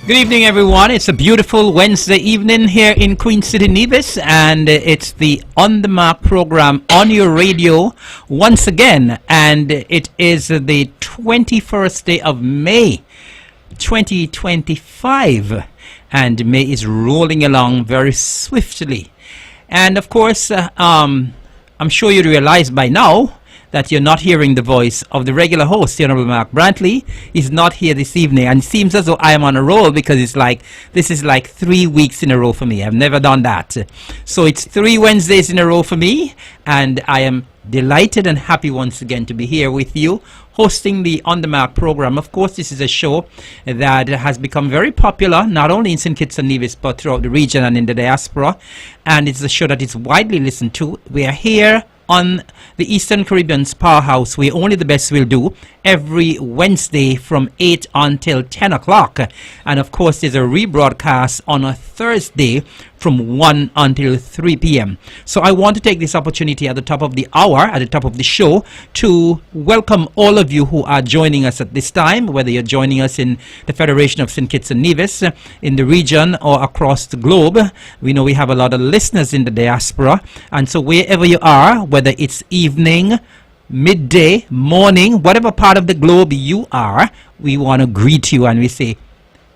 Good evening, everyone. It's a beautiful Wednesday evening here in Queen City, Nevis, and it's the On the Mark program on your radio once again, and it is the 21st day of May 2025, and May is rolling along very swiftly. And of course, I'm sure you realize by now that you're not hearing the voice of the regular host, the Honorable Mark Brantley. He's not here this evening, and it seems as though I am on a roll because this is like 3 weeks in a row for me. I've never done that. So it's 3 Wednesdays in a row for me, and I am delighted and happy once again to be here with you, hosting the On the Mark program. Of course, this is a show that has become very popular, not only in St. Kitts and Nevis, but throughout the region and in the diaspora. And it's a show that is widely listened to. We are here on the Eastern Caribbean's powerhouse, where only the best will do, every Wednesday from 8 until 10 o'clock. And of course, there's a rebroadcast on a Thursday from 1 until 3 p.m. So I want to take this opportunity at the top of the hour, at the top of the show, to welcome all of you who are joining us at this time, whether you're joining us in the Federation of St. Kitts and Nevis, in the region, or across the globe. We know we have a lot of listeners in the diaspora, and so wherever you are, whether it's evening, midday, morning, whatever part of the globe you are, we want to greet you and we say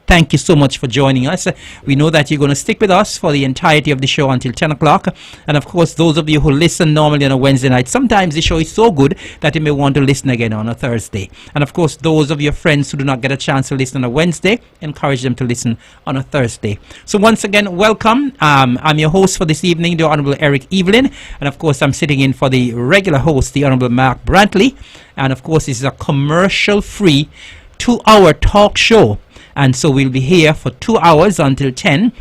thank you so much for joining us. We know that you're going to stick with us for the entirety of the show until 10 o'clock. And of course, those of you who listen normally on a Wednesday night, sometimes the show is so good that you may want to listen again on a Thursday. And of course, those of your friends who do not get a chance to listen on a Wednesday, encourage them to listen on a Thursday. So once again, welcome. I'm your host for this evening, the Honorable Evelyn. And of course, I'm sitting in for the regular host, the Honorable Mark Brantley. And of course, this is a commercial-free 2-hour talk show. And so we'll be here for 2 hours until 10.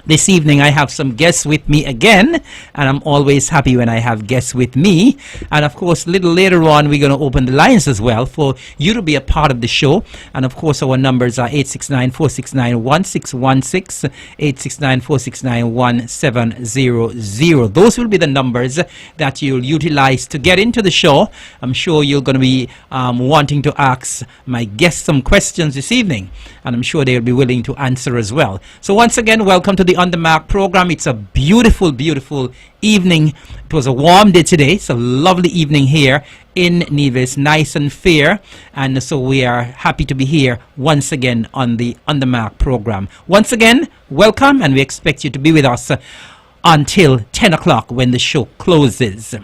This evening I have some guests with me again, and I'm always happy when I have guests with me. And of course, a little later on, we're going to open the lines as well for you to be a part of the show. And of course, our numbers are 869-469-1616, 869-469-1700. Those will be the numbers that you'll utilize to get into the show. I'm sure you're going to be wanting to ask my guests some questions this evening, and I'm sure they'll be willing to answer as well. So once again, welcome to the On the Mark program. It's a beautiful, beautiful evening. It was a warm day today. It's a lovely evening here in Nevis, nice and fair. And so we are happy to be here once again on the On the Mark program. Once again, welcome, and we expect you to be with us until 10 o'clock when the show closes.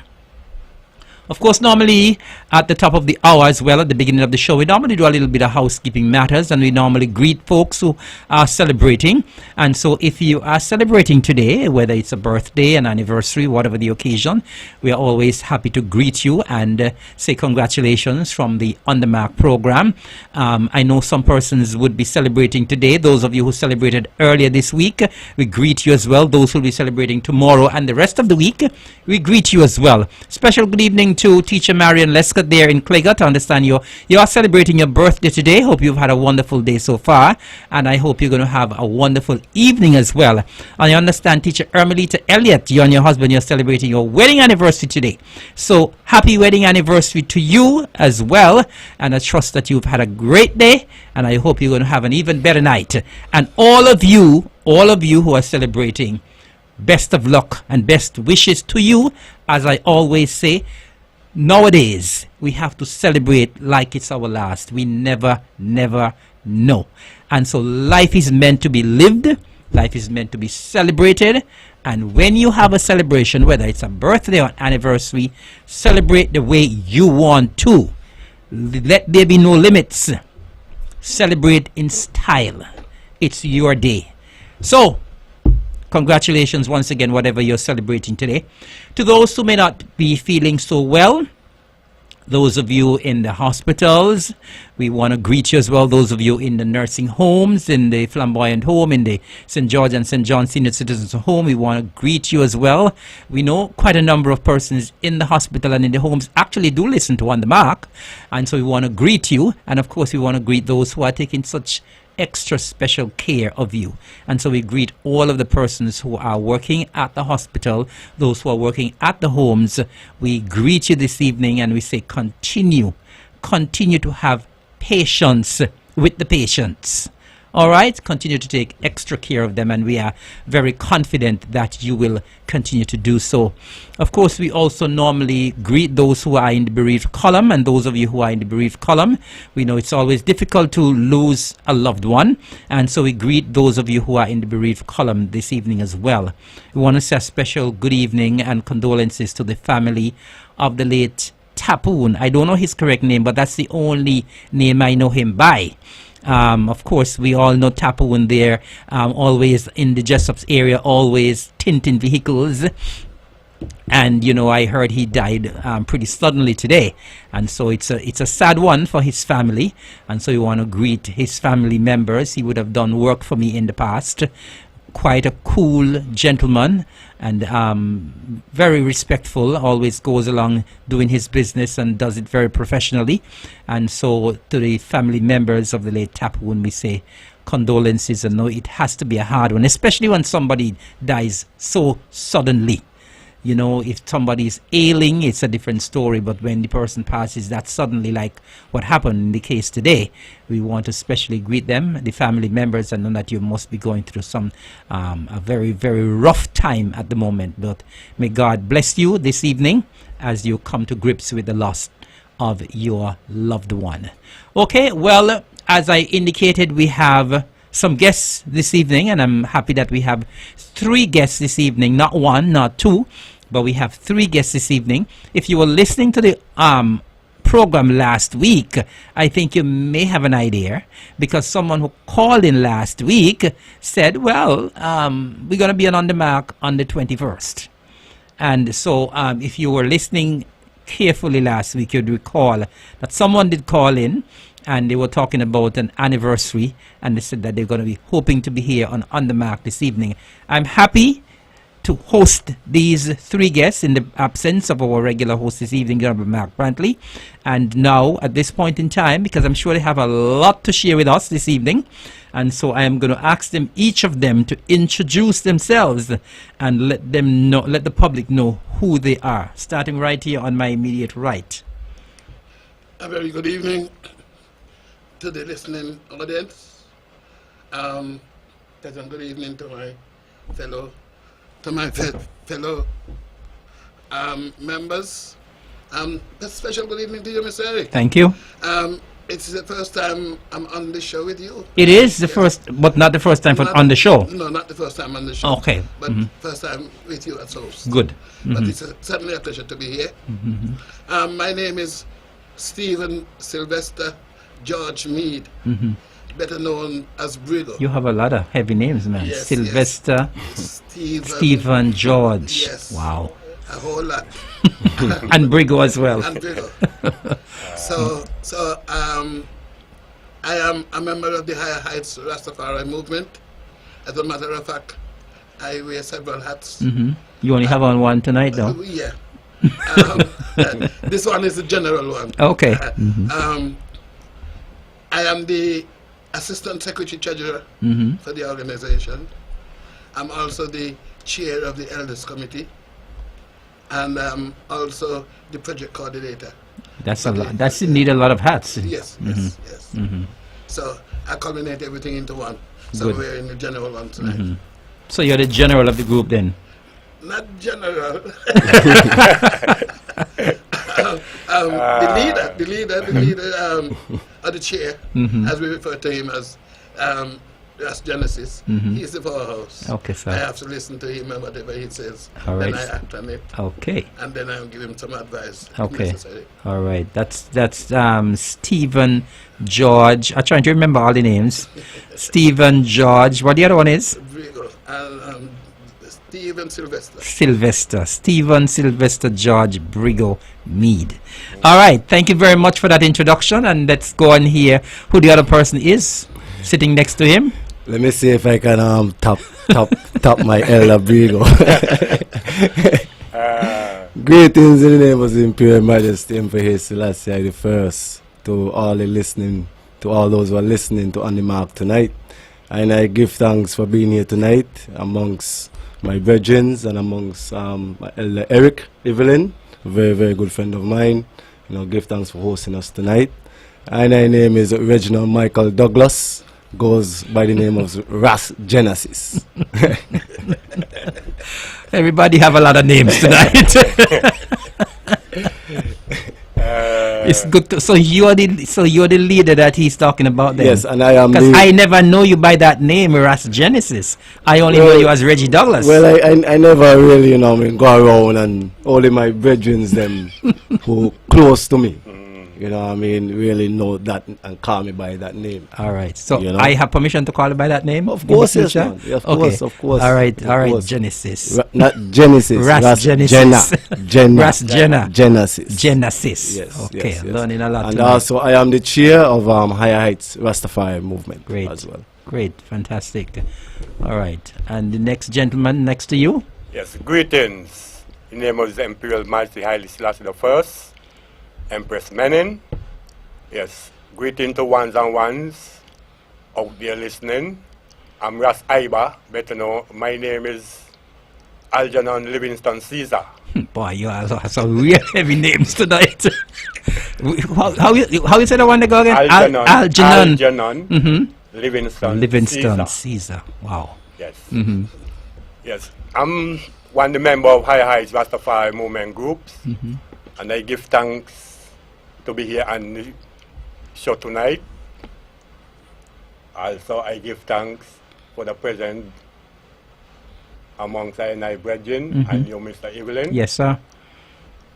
Of course, normally at the top of the hour as well, at the beginning of the show, we normally do a little bit of housekeeping matters, and we normally greet folks who are celebrating. And so if you are celebrating today, whether it's a birthday, an anniversary, whatever the occasion, we are always happy to greet you and say congratulations from the On the Mark program. I know some persons would be celebrating today. Those of you who celebrated earlier this week, we greet you as well. Those who will be celebrating tomorrow and the rest of the week, we greet you as well. Special good evening to Teacher Marion Lescott there in Cleggot. I understand you are celebrating your birthday today. Hope you've had a wonderful day so far, and I hope you're going to have a wonderful evening as well. And I understand Teacher Ermelita Elliott, you and your husband, you're celebrating your wedding anniversary today. So happy wedding anniversary to you as well, and I trust that you've had a great day, and I hope you're going to have an even better night. And all of you who are celebrating, best of luck and best wishes to you. As I always say, nowadays, we have to celebrate like it's our last. We never know. And so life is meant to be lived. Life is meant to be celebrated. And when you have a celebration, whether it's a birthday or anniversary, celebrate the way you want to. Let there be no limits. Celebrate in style. It's your day. So, congratulations once again, whatever you're celebrating today. To those who may not be feeling so well, those of you in the hospitals, we want to greet you as well. Those of you in the nursing homes, in the Flamboyant home, in the St. George and St. John Senior Citizens Home, we want to greet you as well. We know quite a number of persons in the hospital and in the homes actually do listen to On the Mark, and so we want to greet you. And of course, we want to greet those who are taking such extra special care of you. And so we greet all of the persons who are working at the hospital, those who are working at the homes. We greet you this evening, and we say continue to have patience with the patients. All right, continue to take extra care of them, and we are very confident that you will continue to do so. Of course, we also normally greet those who are in the bereaved column, and those of you who are in the bereaved column, we know it's always difficult to lose a loved one, and so we greet those of you who are in the bereaved column this evening as well. We want to say a special good evening and condolences to the family of the late Tapoon. I don't know his correct name, but that's the only name I know him by. Of course, we all know Tapoon there, always in the Jessup's area, always tinting vehicles. And, you know, I heard he died pretty suddenly today. And so it's a sad one for his family. And so we want to greet his family members. He would have done work for me in the past. Quite a cool gentleman, and very respectful, always goes along doing his business and does it very professionally. And so to the family members of the late Tapoon, we say condolences, and know it has to be a hard one, especially when somebody dies so suddenly. You know, if somebody is ailing, it's a different story, but when the person passes that suddenly, like what happened in the case today, we want to especially greet them, the family members, and know that you must be going through some a very, very rough time at the moment. But may God bless you this evening as you come to grips with the loss of your loved one. Okay, well, as I indicated, we have some guests this evening, and I'm happy that we have 3 guests this evening, not 1, not 2, but we have 3 guests this evening. If you were listening to the program last week, I think you may have an idea, because someone who called in last week said, well, we're going to be on the mark on the 21st. And so if you were listening carefully last week, you'd recall that someone did call in, and they were talking about an anniversary, and they said that they're going to be hoping to be here on the mark this evening. I'm happy to host these 3 guests in the absence of our regular host this evening, Mark Brantley. And now, at this point in time, because I'm sure they have a lot to share with us this evening, and so I am going to ask them, each of them, to introduce themselves and let them know, let the public know who they are. Starting right here on my immediate right. A very good evening to the listening audience. Good evening to my fellow members. A special good evening to you, Mr. Eric. Thank you. It's the first time I'm on the show with you. It is the first, but not the first time on the show. No, not the first time on the show. Okay. But first time with you as host. Good. But it's certainly a pleasure to be here. My name is Stephen Sylvester George Mead, better known as Brigo. You have a lot of heavy names, man. Yes, Sylvester, yes. Stephen George. Yes. Wow. A whole lot. And Brigo as well. And Brigo. So I am a member of the Higher Heights Rastafari movement. As a matter of fact, I wear several hats. You only have on one tonight, though? Yeah. This one is the general one. Okay. I am the Assistant Secretary Treasurer for the organization. I'm also the chair of the Elders Committee, and I'm also the project coordinator. That's a lot. That's need a lot of hats. Yes, yes. So I culminate everything into one. So Good. we're in the general one tonight. So you're the general of the group then? Not general. The leader, or the chair, as we refer to him as Genesis. He's the powerhouse. Okay, sir. I have to listen to him and whatever he says. All right. Then I act on it. Okay. And then I'll give him some advice. If Okay. necessary. All right. That's Stephen George. I'm trying to remember all the names. Stephen George. What the other one is? Brigo. And Stephen Sylvester. Stephen Sylvester George Brigo Mead. All right. Thank you very much for that introduction. And let's go on here who the other person is sitting next to him. Let me see if I can top my elder Brigo. Greetings in the name of His Imperial Majesty Emperor Haile Selassie the First, to all the listening, to all those who are listening to On the Mark tonight. And I give thanks for being here tonight amongst my virgins and amongst my elder Eric, Evelyn, a very, very good friend of mine. You know, give thanks for hosting us tonight. And my name is Reginald Michael Douglas. goes by the name of Ras Genesis. Everybody have a lot of names tonight. It's good. So you're the leader that he's talking about then. Yes, and I am. Because I never know you by that name, Ras Genesis. I only know you as Reggie Douglas. Well, I never really, go around, and only my brethren them who close to me, really know that and call me by that name. All right. So I have permission to call you by that name? Of course, yes, man. Of course. All right, Genesis. Not Genesis. Ras Genesis. Ras Genesis. Genesis. Yes. Okay, yes. learning a lot. And tonight. also, I am the chair of Higher Heights Rastafari movement. Great. As well. Great, fantastic. All right. And the next gentleman next to you? Yes, greetings. In the name of His Imperial Majesty Haile Selassie I, Empress Menin. Yes, greeting to ones and ones out there listening. I'm Ras Iba, better know. My name is Algernon Livingston Caesar. Boy, you have some real heavy names tonight. how you say the one to go again? Algernon Livingston Caesar. Wow. Yes. Yes. I'm one of the member of High Heights Rastafari Movement Groups, and I give thanks to be here on the show tonight. Also, I give thanks for the present amongst I and I brethren and you, Mr. Evelyn. Yes, sir.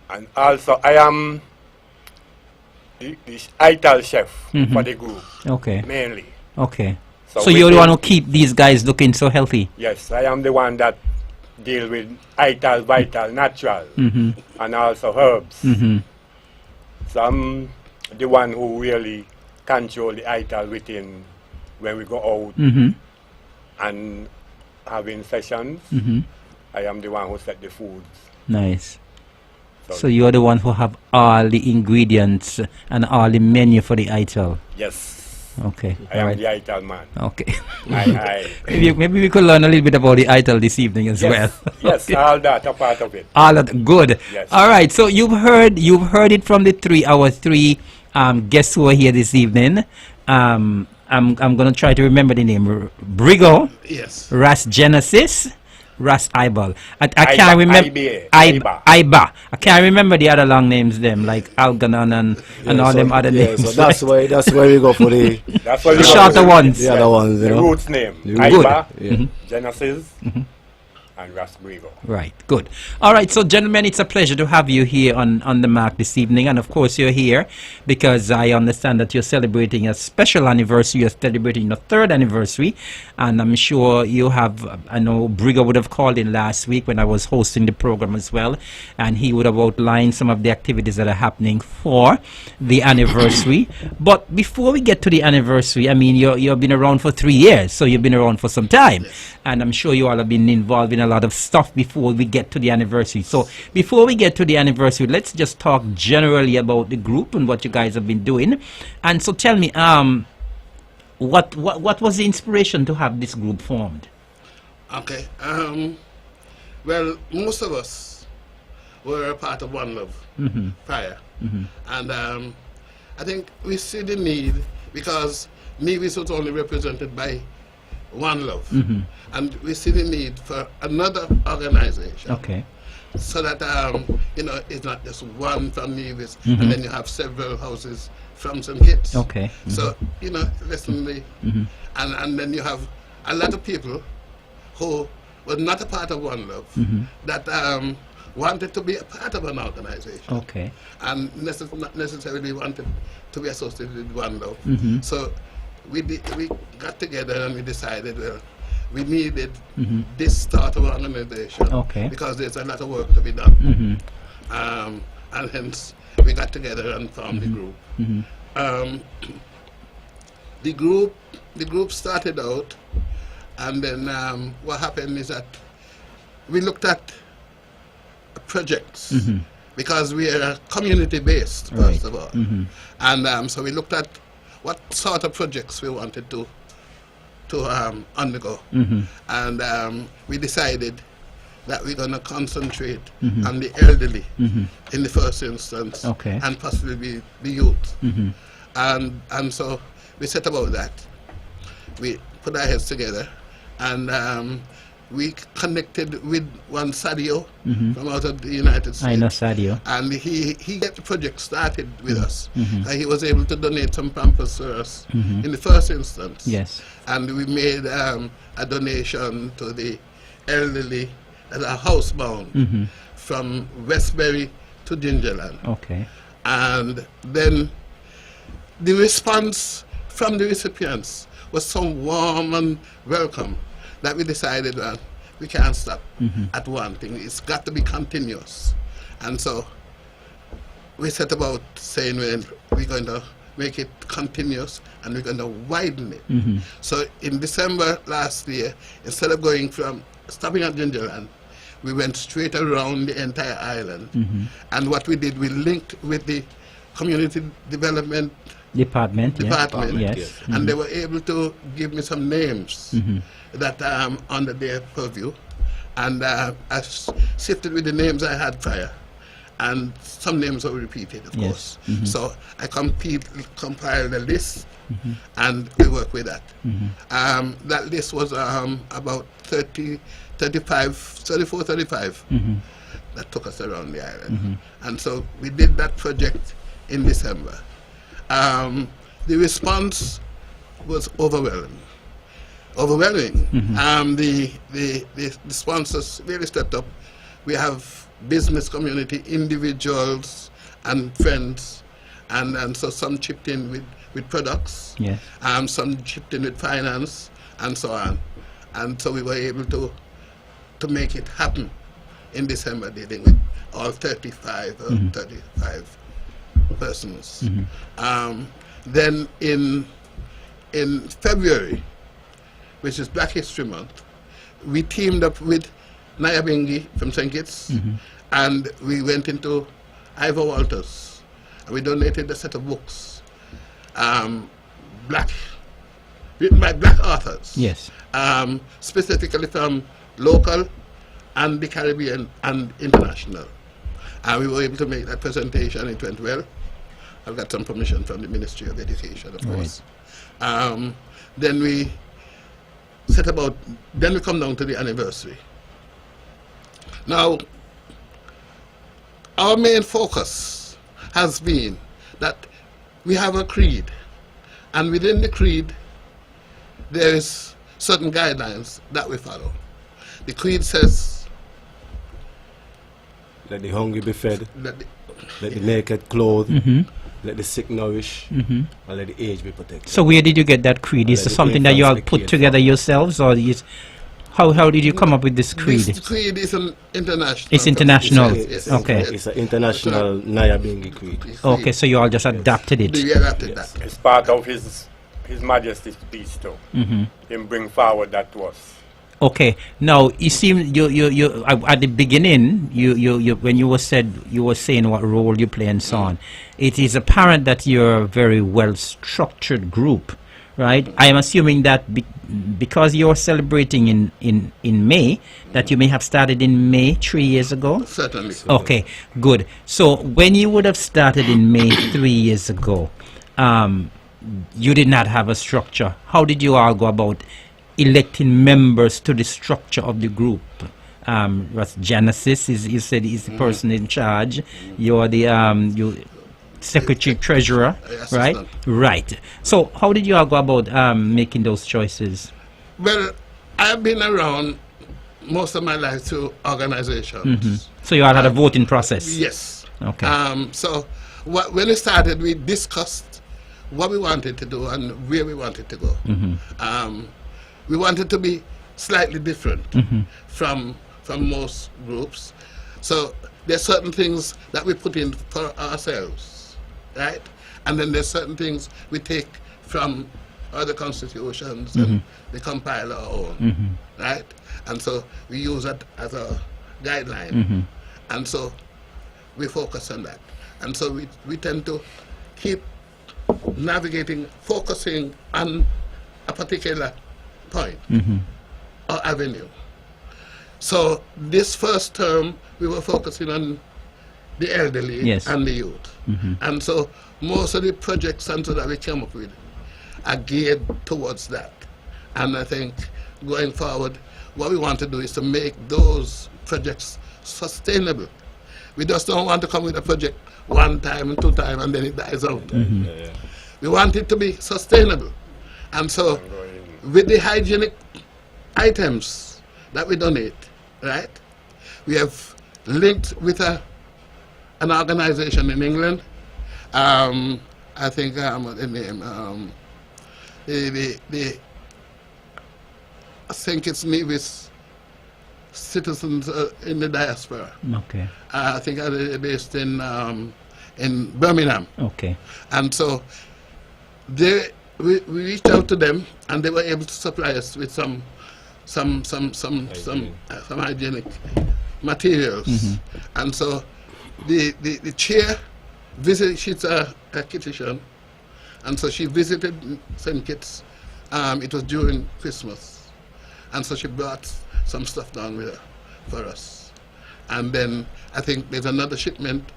And also, I am the Ital chef for the group. Okay. Mainly. Okay. So you're the one who keep these guys looking so healthy? Yes, I am the one that deal with Ital, Vital, Natural, and also herbs. So I'm the one who really control the Ital within when we go out and having sessions. I am the one who set the foods. Nice. So you're the one who have all the ingredients and all the menu for the Ital? Yes. Okay. I am the Ital man. Okay. Maybe we could learn a little bit about the Ital this evening as well. Yes, Okay. all that a part of it. All that good. Yes. All right. So you've heard it from our three guests who are here this evening. I'm gonna try to remember the name. Brigo. Yes. Ras Genesis. Ras Ibal. I Iba, can't remember. Iba. Iba. I can't remember the other long names them like Algernon and all them other names. So that's why we go for the That's why The shorter ones. the other ones. The roots name. Good. Iba, Genesis, and Ras Brigo. Right, good. All right, so gentlemen, it's a pleasure to have you here on the mark this evening. And of course, you're here because I understand that you're celebrating a special anniversary. You're celebrating your third anniversary. And I'm sure you have, I know Brigo would have called in last week when I was hosting the program as well. And he would have outlined some of the activities that are happening for the anniversary. But before we get to the anniversary, I mean, you've been around for 3 years, so you've been around for some time. And I'm sure you all have been involved in a lot of stuff before we get to the anniversary. So before we get to the anniversary, let's just talk generally about the group and what you guys have been doing. And so tell me, what was the inspiration to have this group formed? Okay. Well, most of us were a part of One Love prior. And I think we see the need because Nevis was only represented by One Love. And we see the need for another organization. Okay. So that, it's not just one from Nevis and then you have several houses from St. Kitts. Okay. So, listen, and then you have a lot of people who were not a part of One Love that wanted to be a part of an organization. Okay. And not necessarily wanted to be associated with One Love. So we got together and we decided, well, we needed this sort of organization because there's a lot of work to be done. And hence we got together and formed the group. The group started out, and then what happened is that we looked at projects because we are community based first of all, and so we looked at what sort of projects we wanted to undergo, and we decided that we're going to concentrate on the elderly in the first instance, and possibly the youth, and so we set about that. we put our heads together, and we connected with one Sadio from out of the United States. I know Sadio. And he get the project started with us. He was able to donate some pampers to us in the first instance. Yes. And we made a donation to the elderly that are housebound from Westbury to Gingerland. Okay. And then the response from the recipients was so warm and welcome that we decided that we can't stop at one thing. It's got to be continuous. And so we set about saying we're going to make it continuous and we're going to widen it. So in December last year, instead of stopping at Gingerland, we went straight around the entire island. And what we did, we linked with the Community Development Department. Yes. And they were able to give me some names that under their purview. And I sifted with the names I had prior. And some names were repeated, of course. So I compiled a list and we worked with that. That list was about 34, 35 that took us around the island. And so we did that project in December. The response was overwhelming. The sponsors really stepped up. We have business community, individuals and friends, and so some chipped in with products, some chipped in with finance and so on. And so we were able to make it happen in December, dealing with all 35 persons. Then in February, which is Black History Month, we teamed up with Nyabingi from St. Kitts, and we went into Ivor Walters, and we donated a set of books, written by black authors, specifically from local and the Caribbean and international. And we were able to make that presentation. It went well. I've got some permission from the Ministry of Education, of course. Then we come down to the anniversary. Now, our main focus has been that we have a creed, and within the creed, there is certain guidelines that we follow. The creed says, let the hungry be fed, let the naked clothed, let the sick nourish, and let the aged be protected. So where did you get that creed? Is it something that you all put together yourselves, or how did you come up with this creed? This creed is an international. It's international. Okay. It's an international Nyabingi creed. Okay, so you all just adapted it. We adapted that. It's part of His Majesty's speech too. Him bring forward that to us. Okay. Now you seem you at the beginning you when you were saying what role you play and so on. It is apparent that you're a very well structured group, right? I am assuming that because you're celebrating in May, that you may have started in May 3 years ago. Certainly. Okay. Good. So when you would have started in May 3 years ago, you did not have a structure. How did you all go about electing members to the structure of the group? Was Genesis, you said, is the person in charge. You're the secretary treasurer, right? Right. So how did you all go about making those choices? Well, I've been around most of my life through organizations. So you all had a voting process? Yes. Okay. So when we started, we discussed what we wanted to do and where we wanted to go. We wanted to be slightly different from most groups. So there's certain things that we put in for ourselves, right? And then there's certain things we take from other constitutions and we compile our own, right? And so we use that as a guideline. And so we focus on that. And so we tend to keep navigating, focusing on a particular point or avenue. So this first term, we were focusing on the elderly and the youth. And so most of the projects and so that we came up with are geared towards that. And I think going forward, what we want to do is to make those projects sustainable. We just don't want to come with a project one time and 2 times and then it dies out. We want it to be sustainable. And so with the hygienic items that we donate, right, we have linked with an organization in England. I think the name, I think it's me with citizens in the diaspora. Okay. I think they're based in Birmingham. Okay. And so we reached out to them, and they were able to supply us with some hygienic materials. And so the chair visited. She's a kitchen, and so she visited St. Kitts. It was during Christmas, and so she brought some stuff down with her for us. And then I think there's another shipment.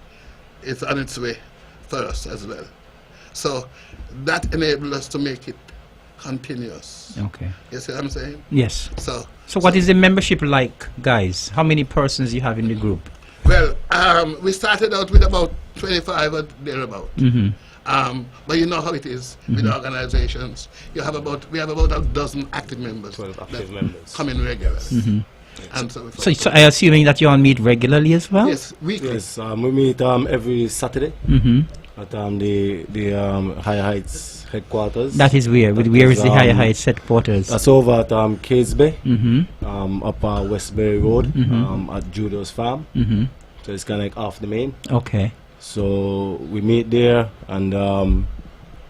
It's on its way for us as well. So that enabled us to make it continuous. Okay. You see what I'm saying? Yes. So what is the membership like, guys? How many persons you have in the group? well, we started out with about 25 or thereabout. But you know how it is with organizations. We have about a dozen active members. 12 active members. Come in regularly. And so So I assuming that you all meet regularly as well? yes, weekly. Yes, we meet every Saturday at the High Heights headquarters. That is where? Where is the Higher Heights headquarters? That's over at Catesby, up Westbury Road, at Judo's Farm. So it's kind of like off the main. Okay. So we meet there, and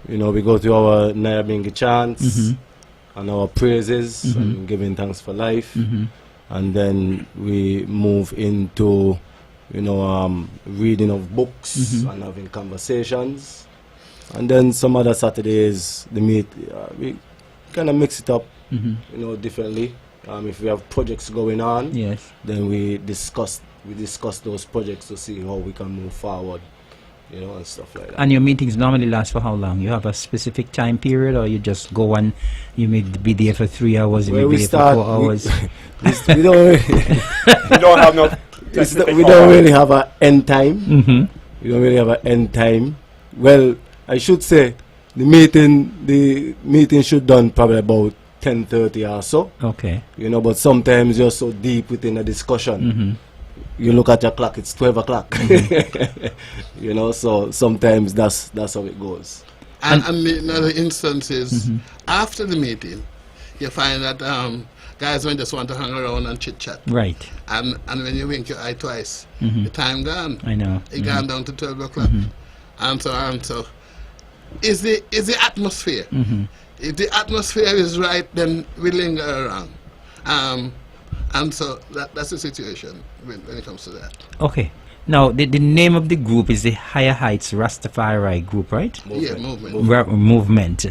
we go to our Nyabingi chants and our praises and giving thanks for life, and then we move into reading of books and having conversations, and then some other Saturdays we kind of mix it up, differently. If we have projects going on, Yes. then we discuss those projects to see how we can move forward, and stuff like that. And your meetings normally last for how long? You have a specific time period, or you just go and you may be there for 3 hours, you may be there for 4 hours? We don't We don't have no. we don't really have an end time. We don't really have an end time. Well, I should say the meeting should done probably about 10:30 or so. Okay. But sometimes you're so deep within a discussion. You look at your clock, it's 12 o'clock. So sometimes that's how it goes. And in other instances, after the meeting, you find that guys don't just want to hang around and chit chat. Right. And when you wink your eye twice, the time gone. I know. It gone down to 12 o'clock. And so is the atmosphere. If the atmosphere is right, then we linger around. And so that's the situation when it comes to that. Okay. Now, the name of the group is the Higher Heights Rastafari group, right? Yeah, movement. Movement.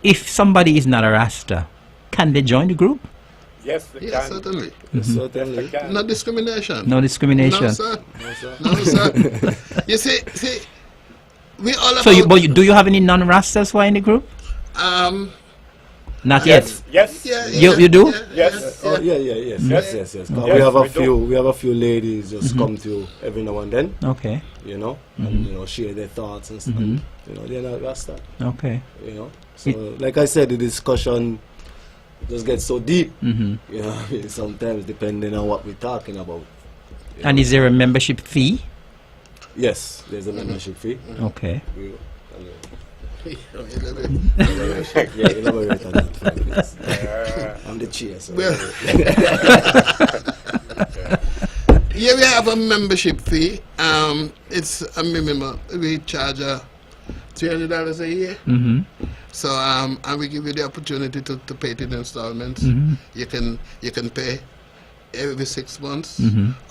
If somebody is not a Rasta, can they join the group? Yes, they Yes, can. certainly. Certainly. They can. No discrimination. No discrimination. No, sir. No, sir. You see, we all So, about... do you have any non-Rastas who are in the group? Not yet. Yes. Yeah, You do? Yes. Oh yes. Yes, We have we do. we have a few ladies just come to every now and then, Okay. and share their thoughts and stuff. They're not Rasta. Okay. So like I said, the discussion just gets so deep. Sometimes depending on what we're talking about. And is there a membership fee? Yes, there's a membership fee. Okay. Yeah, elaborate on that 5 minutes. I'm the chair, so. Well, yeah, we have a membership fee. It's a minimum. We charge $300 a year. So and we give you the opportunity to pay it in installments. You can pay every 6 months,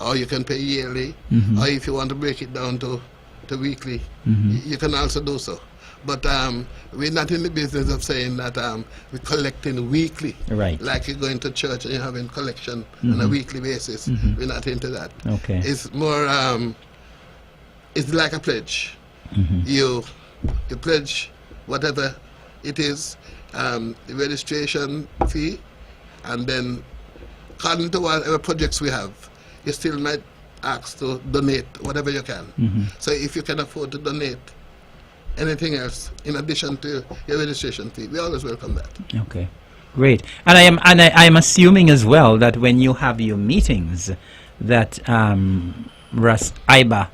or you can pay yearly, or if you want to break it down to weekly, you can also do so. But we're not in the business of saying that we're collecting weekly. Right. Like you're going to church and you're having collection on a weekly basis. We're not into that. Okay. It's more, it's like a pledge. You pledge whatever it is the registration fee, and then according to whatever projects we have, you still might ask to donate whatever you can. So if you can afford to donate anything else in addition to your registration fee, we always welcome that. Okay, great. And I am assuming as well that when you have your meetings, that Russ Iba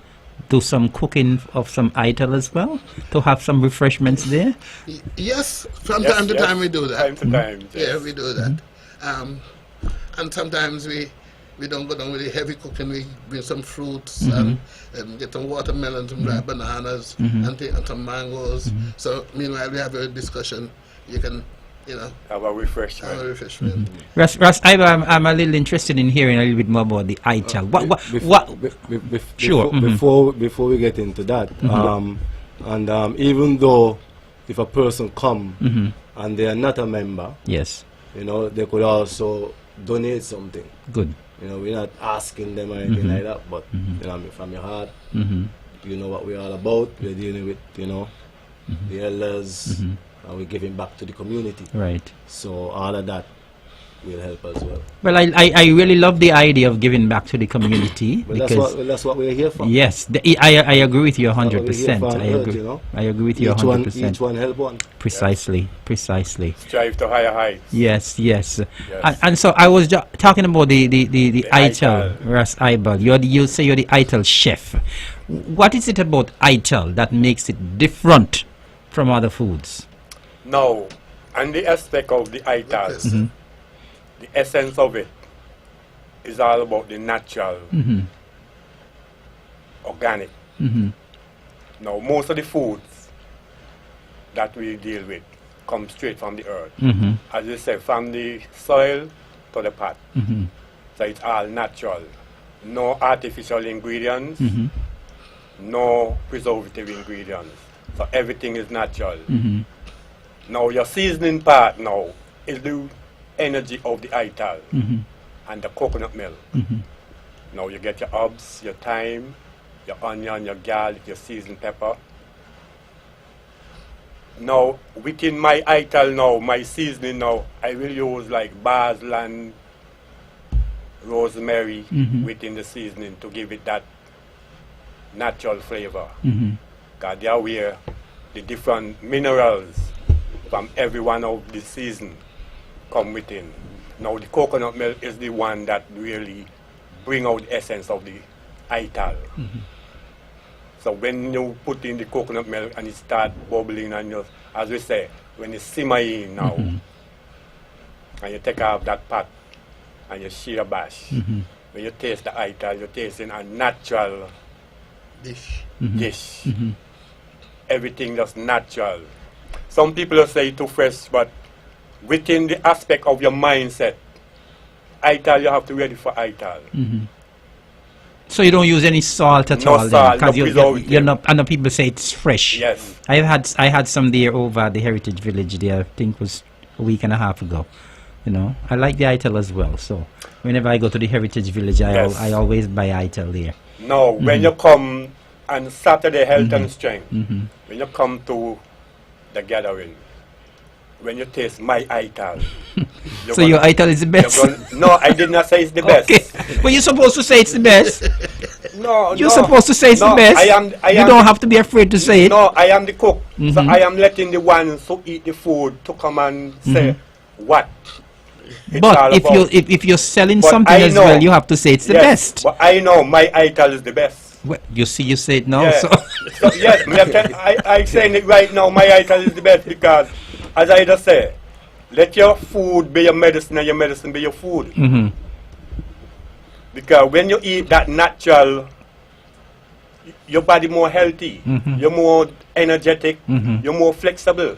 do some cooking of some Ital as well, to have some refreshments there. Yes, from Yes, time to yes. time we do that. Time to time. Yeah, yes. we do that. And sometimes we don't go down with the heavy cooking. We bring some fruits and get some watermelons, some dry bananas, and some mangoes. So meanwhile we have a discussion. You can, Have a refreshment. have a refreshment. Russ, I'm a little interested in hearing a little bit more about the Ital. Sure. Before we get into that, even though if a person come and they are not a member, Yes, they could also donate something. good. We're not asking them or anything like that, but from your heart, you know what we're all about. We're dealing with the elders, and we're giving back to the community. Right. So all of that will help as well. Well, I really love the idea of giving back to the community. But because that's what we're here for. yes, I agree with you 100%. That's what we're here for on earth, I agree with you Each 100%. one help one. Precisely. Strive to higher heights. Yes. Yes. And so I was talking about the Ital, Ital. Russ Ibal. You say you're the Ital chef. What is it about Ital that makes it different from other foods? Now, and the aspect of the Ital, Yes. the essence of it is all about the natural, organic. Now, most of the foods that we deal with come straight from the earth. As you say, from the soil to the pot. So it's all natural. No artificial ingredients, no preservative ingredients. So everything is natural. Now, your seasoning part now is the energy of the Ital and the coconut milk. Now you get your herbs, your thyme, your onion, your garlic, your seasoned pepper. Now, within my Ital now, my seasoning now, I will use like basil and rosemary within the seasoning to give it that natural flavor. Because they are where the different minerals from every one of the season come within. Now the coconut milk is the one that really bring out the essence of the Ital. So when you put in the coconut milk and it start bubbling and you, as we say, when it's simmering now, and you take off that pot and you share bash, when you taste the Ital, you're tasting a natural dish. Everything that's natural. Some people will say too fresh, but within the aspect of your mindset, Ital, you have to ready for Ital. So you don't use any salt at No all? salt, no Because preservative. you're not, I know people say it's fresh. Yes. I had some there over at the Heritage Village there, I think it was a week and a half ago. I like the Ital as well. So whenever I go to the Heritage Village, Yes. I always buy Ital there. Now, when you come on Saturday Health and Strength, when you come to the gathering, when you taste my Ital, So your Ital is the best? no, I did not say it's the best. Okay. But you're supposed to say it's the best. No, You're no. supposed to say it's No, the best. I You am don't have to be afraid to say it. No, I am the cook. So I am letting the ones who eat the food to come and say what it's all But about. if you're selling But something I as know- well, you have to say it's the Yes, best. But I know my Ital is the best. Well, you say it now. Yeah. So So, yes, I'm saying it right now, my Ital is the best because, as I just say, let your food be your medicine and your medicine be your food. Because when you eat that natural, your body more healthy, you're more energetic, you're more flexible.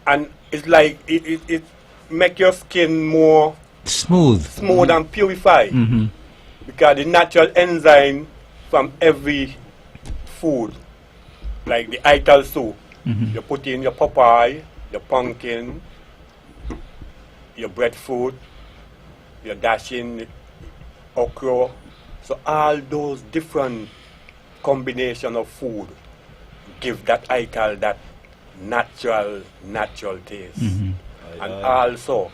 And it's like, it make your skin more smooth. and purified. Because the natural enzyme from every food, like the Ital soup, you put in your papaya, your pumpkin, your breadfruit, your dash in okra. So all those different combination of food give that Ital that natural taste. And also,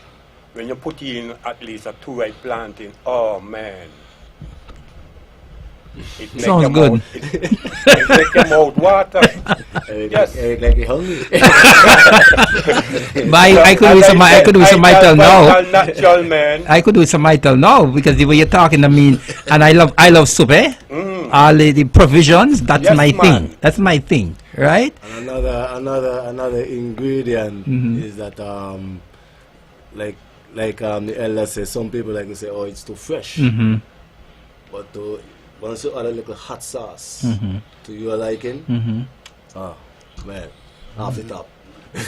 when you put in at least a 2 right planting, oh man. It make Sounds your good. Mouth, it make your mouth water. Yes. Like you're hungry. But I could do some. I could do some Ital now. Natural, man. I could do some Ital now because the way you're talking, I mean, and I love soup, eh? All the provisions. That's Yes, my man. thing. That's my thing, right? And another ingredient is that like the elder says, some people like to say, oh, it's too fresh. But once you add a little hot sauce to your liking, oh man, off the top.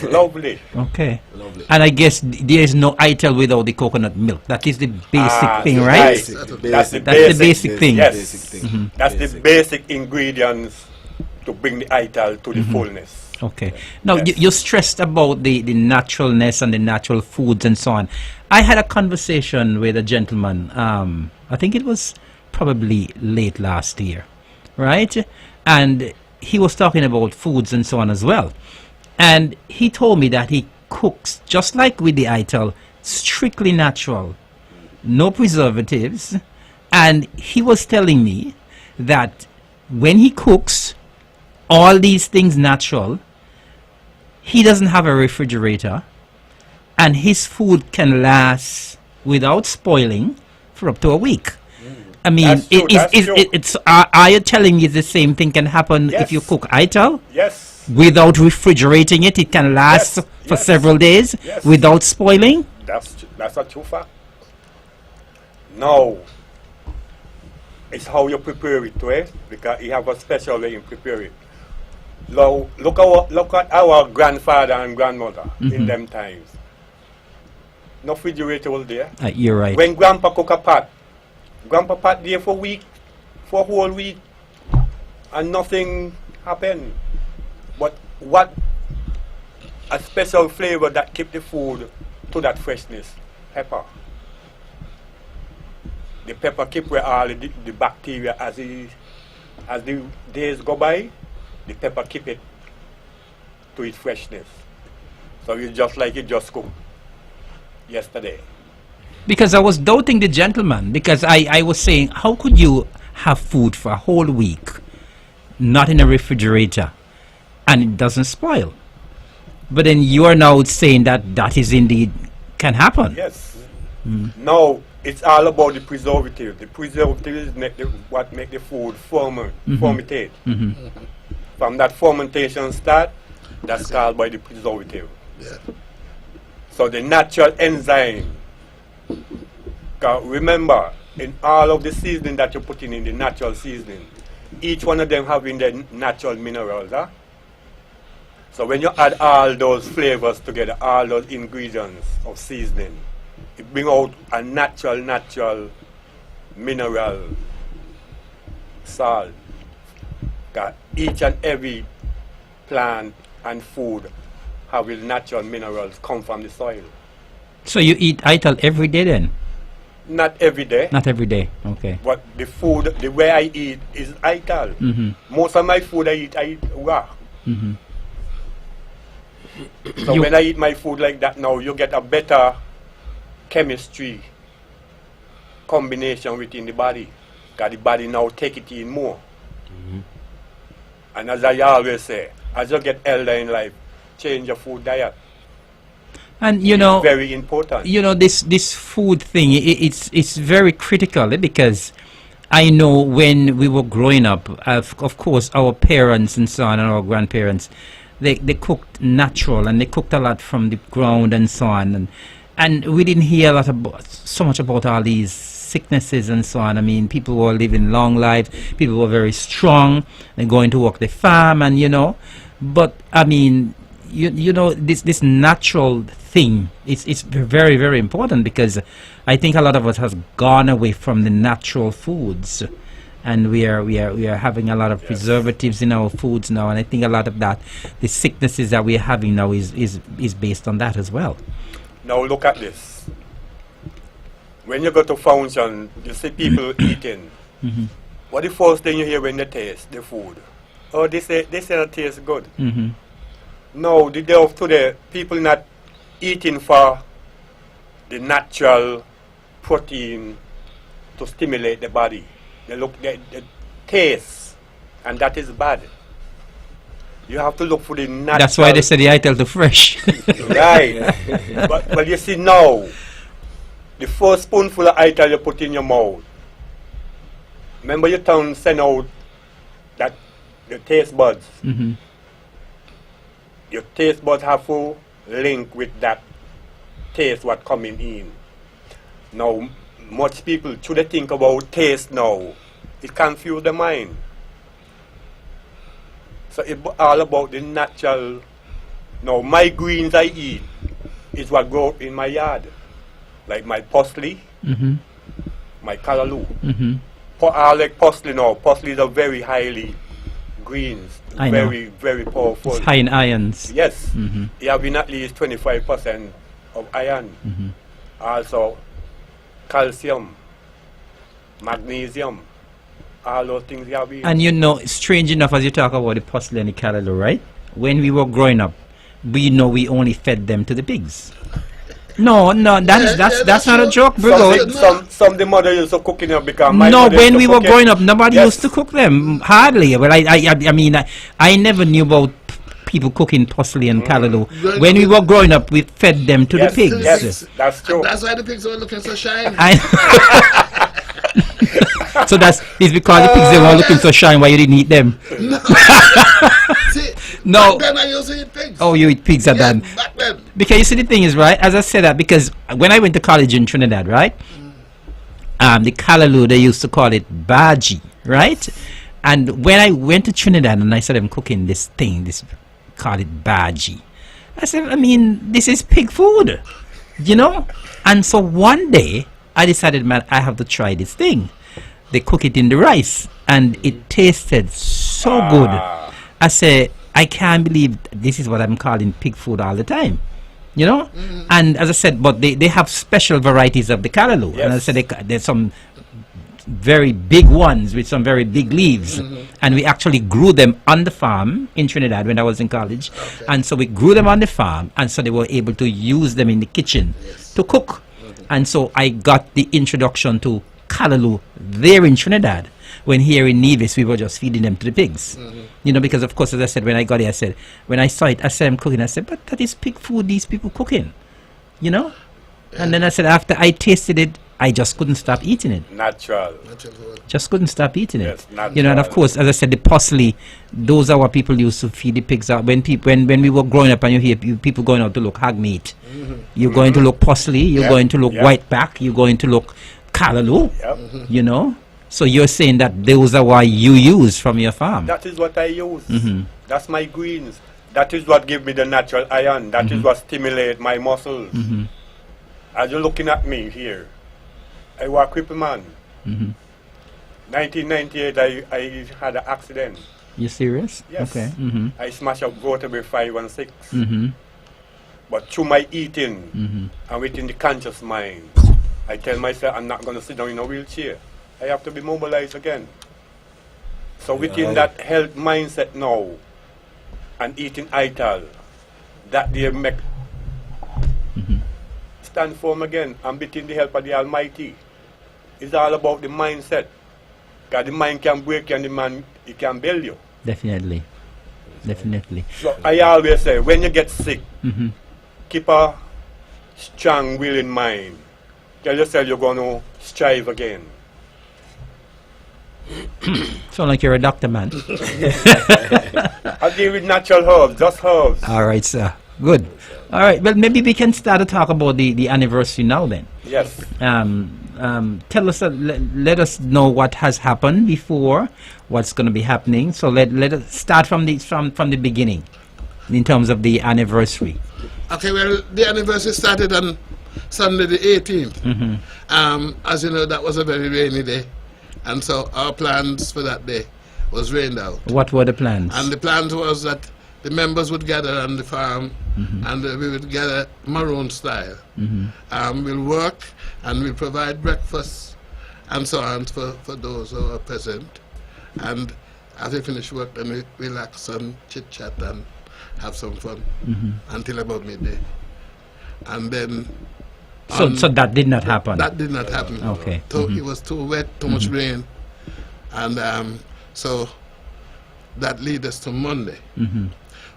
Lovely. Okay. Lovely. And I guess there is no Ital without the coconut milk. That is the basic thing, right? That's the That's the basic thing. Yes. Basic thing. That's the basic ingredients to bring the Ital to the fullness. Okay. Now, Yes. you stressed about the naturalness and the natural foods and so on. I had a conversation with a gentleman, I think it was probably late last year, right? And he was talking about foods and so on as well. And he told me that he cooks, just like with the Ital, strictly natural, no preservatives. And he was telling me that when he cooks all these things natural, he doesn't have a refrigerator, and his food can last without spoiling for up to a week. I mean, That's true, that's true. it's are you telling me the same thing can happen if you Yes. cook Ital? Yes. Without refrigerating it, it can last Yes, for yes. several days Yes. without spoiling? That's a true fact. Now, it's how you prepare it, right? Because you have a special way you prepare it. Now, look at our grandfather and grandmother in them times. No refrigerator was there. You're right. When grandpa cook a pot, grandpa pot there for a whole week, and nothing happened. But what a special flavor that keep the food to that freshness? Pepper. The pepper keep where all the bacteria as the days go by, the pepper keep it to its freshness. So it's just like it just cooked yesterday. Because I was doubting the gentleman, because I was saying, how could you have food for a whole week, not in a refrigerator, and it doesn't spoil? But then you are now saying that is indeed can happen. Yes. Now it's all about the preservative. The preservatives what make the food fermentate. From that fermentation start, that's called by the preservative. Yeah. So the natural enzyme. 'Cause remember, in all of the seasoning that you're putting in the natural seasoning, each one of them having their natural minerals. So when you add all those flavors together, all those ingredients of seasoning, it bring out a natural mineral salt. 'Cause each and every plant and food have its natural minerals come from the soil. So you eat Ital every day then? Not every day, Not every day. Okay. but the food, the way I eat is Ital. Most of my food I eat raw. So You- when I eat my food like that now, you get a better chemistry combination within the body. Because the body now take it in more. And as I always say, as you get elder in life, change your food diet. And you know, Very important. this food thing, it's very critical, because I know when we were growing up, of course our parents and so on and our grandparents, they cooked natural, and they cooked a lot from the ground and so on, and we didn't hear so much about all these sicknesses and so on. I mean, people were living long lives, people were very strong and going to work the farm, and but I mean, this natural thing, it's very, very important, because I think a lot of us has gone away from the natural foods, and we are having a lot of preservatives in our foods now, and I think a lot of that, the sicknesses that we're having now is based on that as well. Now look at this. When you go to function, you see people eating. What the first thing you hear when they taste the food? Oh, they say it tastes good. No, the day of today, people not eating for the natural protein to stimulate the body. They look the taste, and that is bad. You have to look for the natural. That's why they say the Ital the fresh. Right. but you see now, the first spoonful of Ital you put in your mouth. Remember your tongue send out that the taste buds. Mm-hmm. Your taste buds have to link with that taste what coming in. Now, much people should they think about taste now. It confuse the mind. So it's all about the natural. Now, my greens I eat is what grow in my yard. Like my parsley, Mm-hmm. my callaloo. Mm-hmm. I like parsley now. Parsley is a very highly greens. I know. Very, very powerful. It's high in irons. Yes. Mm-hmm. You have in at least 25% of iron. Mm-hmm. Also, calcium, magnesium, all those things you have in. And you know, strange enough as you talk about the parsley and the callaloo, right? When we were growing up, we only fed them to the pigs. No, that's not a joke, bro. Some the mother used to cook in it because my No, mother when used to we were cook it. growing up, nobody Yes. used to cook them. Hardly. Well, I mean, I never knew about people cooking parsley and callaloo. When we were growing up, we fed them to Yes, the pigs. yes, that's true. And that's why the pigs were looking so shiny. So it's because the pigs they were looking so shiny. Why you didn't eat them? See, No. back then I used to eat pigs. Oh, you eat pigs at Yeah, that. back then. Because you see the thing is, right, as I said that, because when I went to college in Trinidad, right, the callaloo, they used to call it baji, right? And when I went to Trinidad and I saw them cooking this thing, call it baji, I said, I mean, this is pig food, you know? And so one day, I decided, man, I have to try this thing. They cook it in the rice, and it tasted so good. I say, I can't believe this is what I'm calling pig food all the time, you know. And as I said, but they have special varieties of the callaloo, and I Yes. said there's some very big ones with some very big leaves, and we actually grew them on the farm in Trinidad when I was in college. And so we grew them on the farm, and so they were able to use them in the kitchen to cook. And so I got the introduction to callaloo there in Trinidad, when here in Nevis we were just feeding them to the pigs. You know, because of course, as I said, when I got here, I said, when I saw it, I said, I'm cooking. I said, but that is pig food these people cooking, you know. And then I said, after I tasted it, I just couldn't stop eating it. Natural. Just couldn't stop eating it. Yes, You know, and of natural. course, as I said, the parsley, those are what people used to feed the pigs out. When we were growing up and you hear people going out to look hog meat, you're going to look parsley, you're Yeah, going to look yeah. white back, you're going to look callaloo, Yep. you know. So you're saying that those are what you use from your farm. That is what I use. That's my greens. That is what give me the natural iron. That is what stimulate my muscles. As you're looking at me here, I was a crippled man. 1998, I had an accident. You serious? Yes. Okay. I smashed up vertebrae 5 and 6. Mm-hmm. But through my eating and within the conscious mind, I tell myself I'm not going to sit down in a wheelchair. I have to be mobilized again. So within that health mindset now, and eating Ital, that they make stand firm again and between the help of the Almighty. It's all about the mindset. Because the mind can break you and the man, it can build you. Definitely. Definitely. So I always say, when you get sick, Mm-hmm. keep a strong will in mind. Tell yourself you're going to strive again. Sound like you're a doctor, man. I deal with natural herbs, just herbs. All right, sir. Good. All right. Well, maybe we can start to talk about the anniversary now then. Yes. Tell us, let us know what has happened before, what's going to be happening. So let us start from the beginning in terms of the anniversary. Okay, well, the anniversary started on Sunday the 18th. As you know, that was a very rainy day. And so our plans for that day was rained out. What were the plans? And the plans was that the members would gather on the farm and we would gather Maroon style. We'll work and we'll provide breakfast and so on for those who are present. And as we finish work, then we relax and chit-chat have some fun until about midday. And then So that did not happen. that did not happen. Okay. It was too wet, too much rain. And so that lead us to Monday.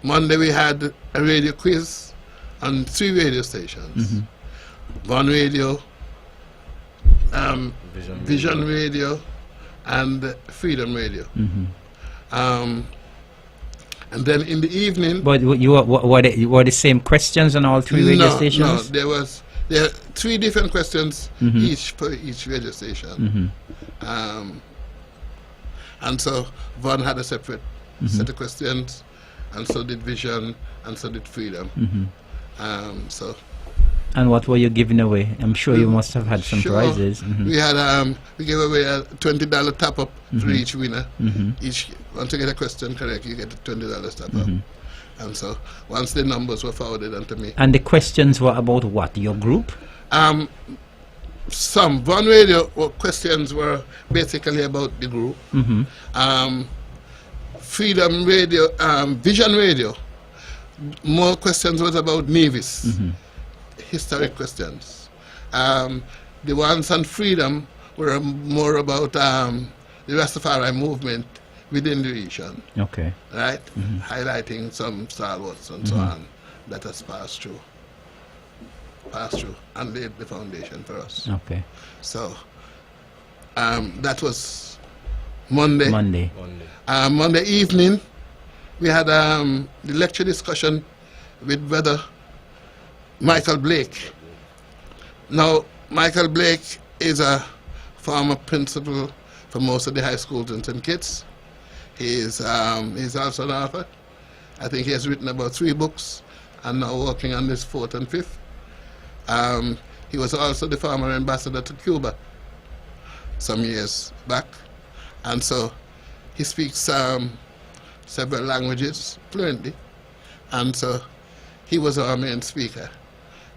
Monday we had a radio quiz on 3 radio stations. One radio, Vision Radio, and Freedom Radio. And then in the evening... But were the same questions on all 3 radio stations? No, there are 3 different questions each for each radio station. And so one had a separate set of questions, and so did Vision, and so did Freedom. And what were you giving away? I'm sure you must have had some prizes. We had we gave away a $20 top up for each winner. Each once you get a question correct, you get a $20 top up. And so once the numbers were forwarded onto me. And the questions were about what? Your group? Some One Radio questions were basically about the group. Freedom Radio, Vision Radio, more questions was about Navis. Historic questions. The ones on Freedom were more about the Rastafari movement within the region. Okay. Right? Highlighting some stalwarts and so on that has passed through and laid the foundation for us. Okay. So that was Monday. Monday evening, we had the lecture discussion with Brother Michael Blake. Now, Michael Blake is a former principal for most of the high schools in St. Kitts. He's also an author. I think he has written about 3 books and now working on this 4th and 5th. He was also the former ambassador to Cuba some years back. And so he speaks several languages fluently. And so he was our main speaker.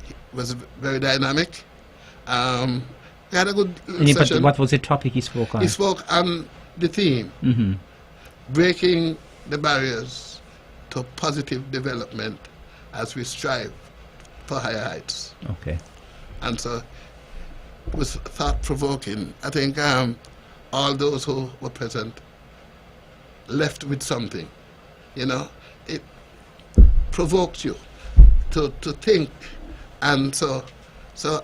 He was very dynamic. We had a good session. What was the topic he spoke on? He spoke on the theme, breaking the barriers to positive development as we strive for higher heights. Okay. And so it was thought-provoking. I think all those who were present left with something. You know, it provoked you to think. And so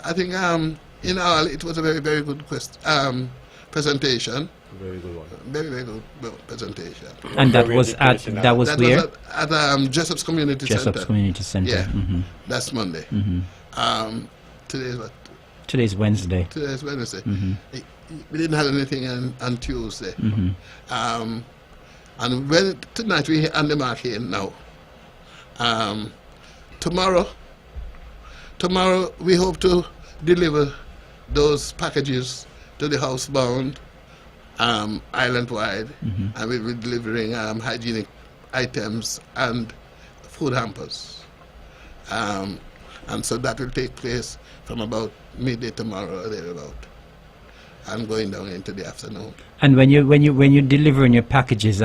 I think in all it was a very, very good presentation. Very good one. Very, very good presentation. And that was where? Was at Jessup's Community Center. Jessup's Community Center. Yeah, that's Monday. Today's what? Today's Wednesday. Today's Wednesday. We didn't have anything on Tuesday. And tonight we're on the mark here now. Tomorrow we hope to deliver those packages to the housebound island-wide, and we'll be delivering hygienic items and food hampers. And so that will take place from about midday tomorrow or thereabout, and going down into the afternoon. And when you're delivering your packages,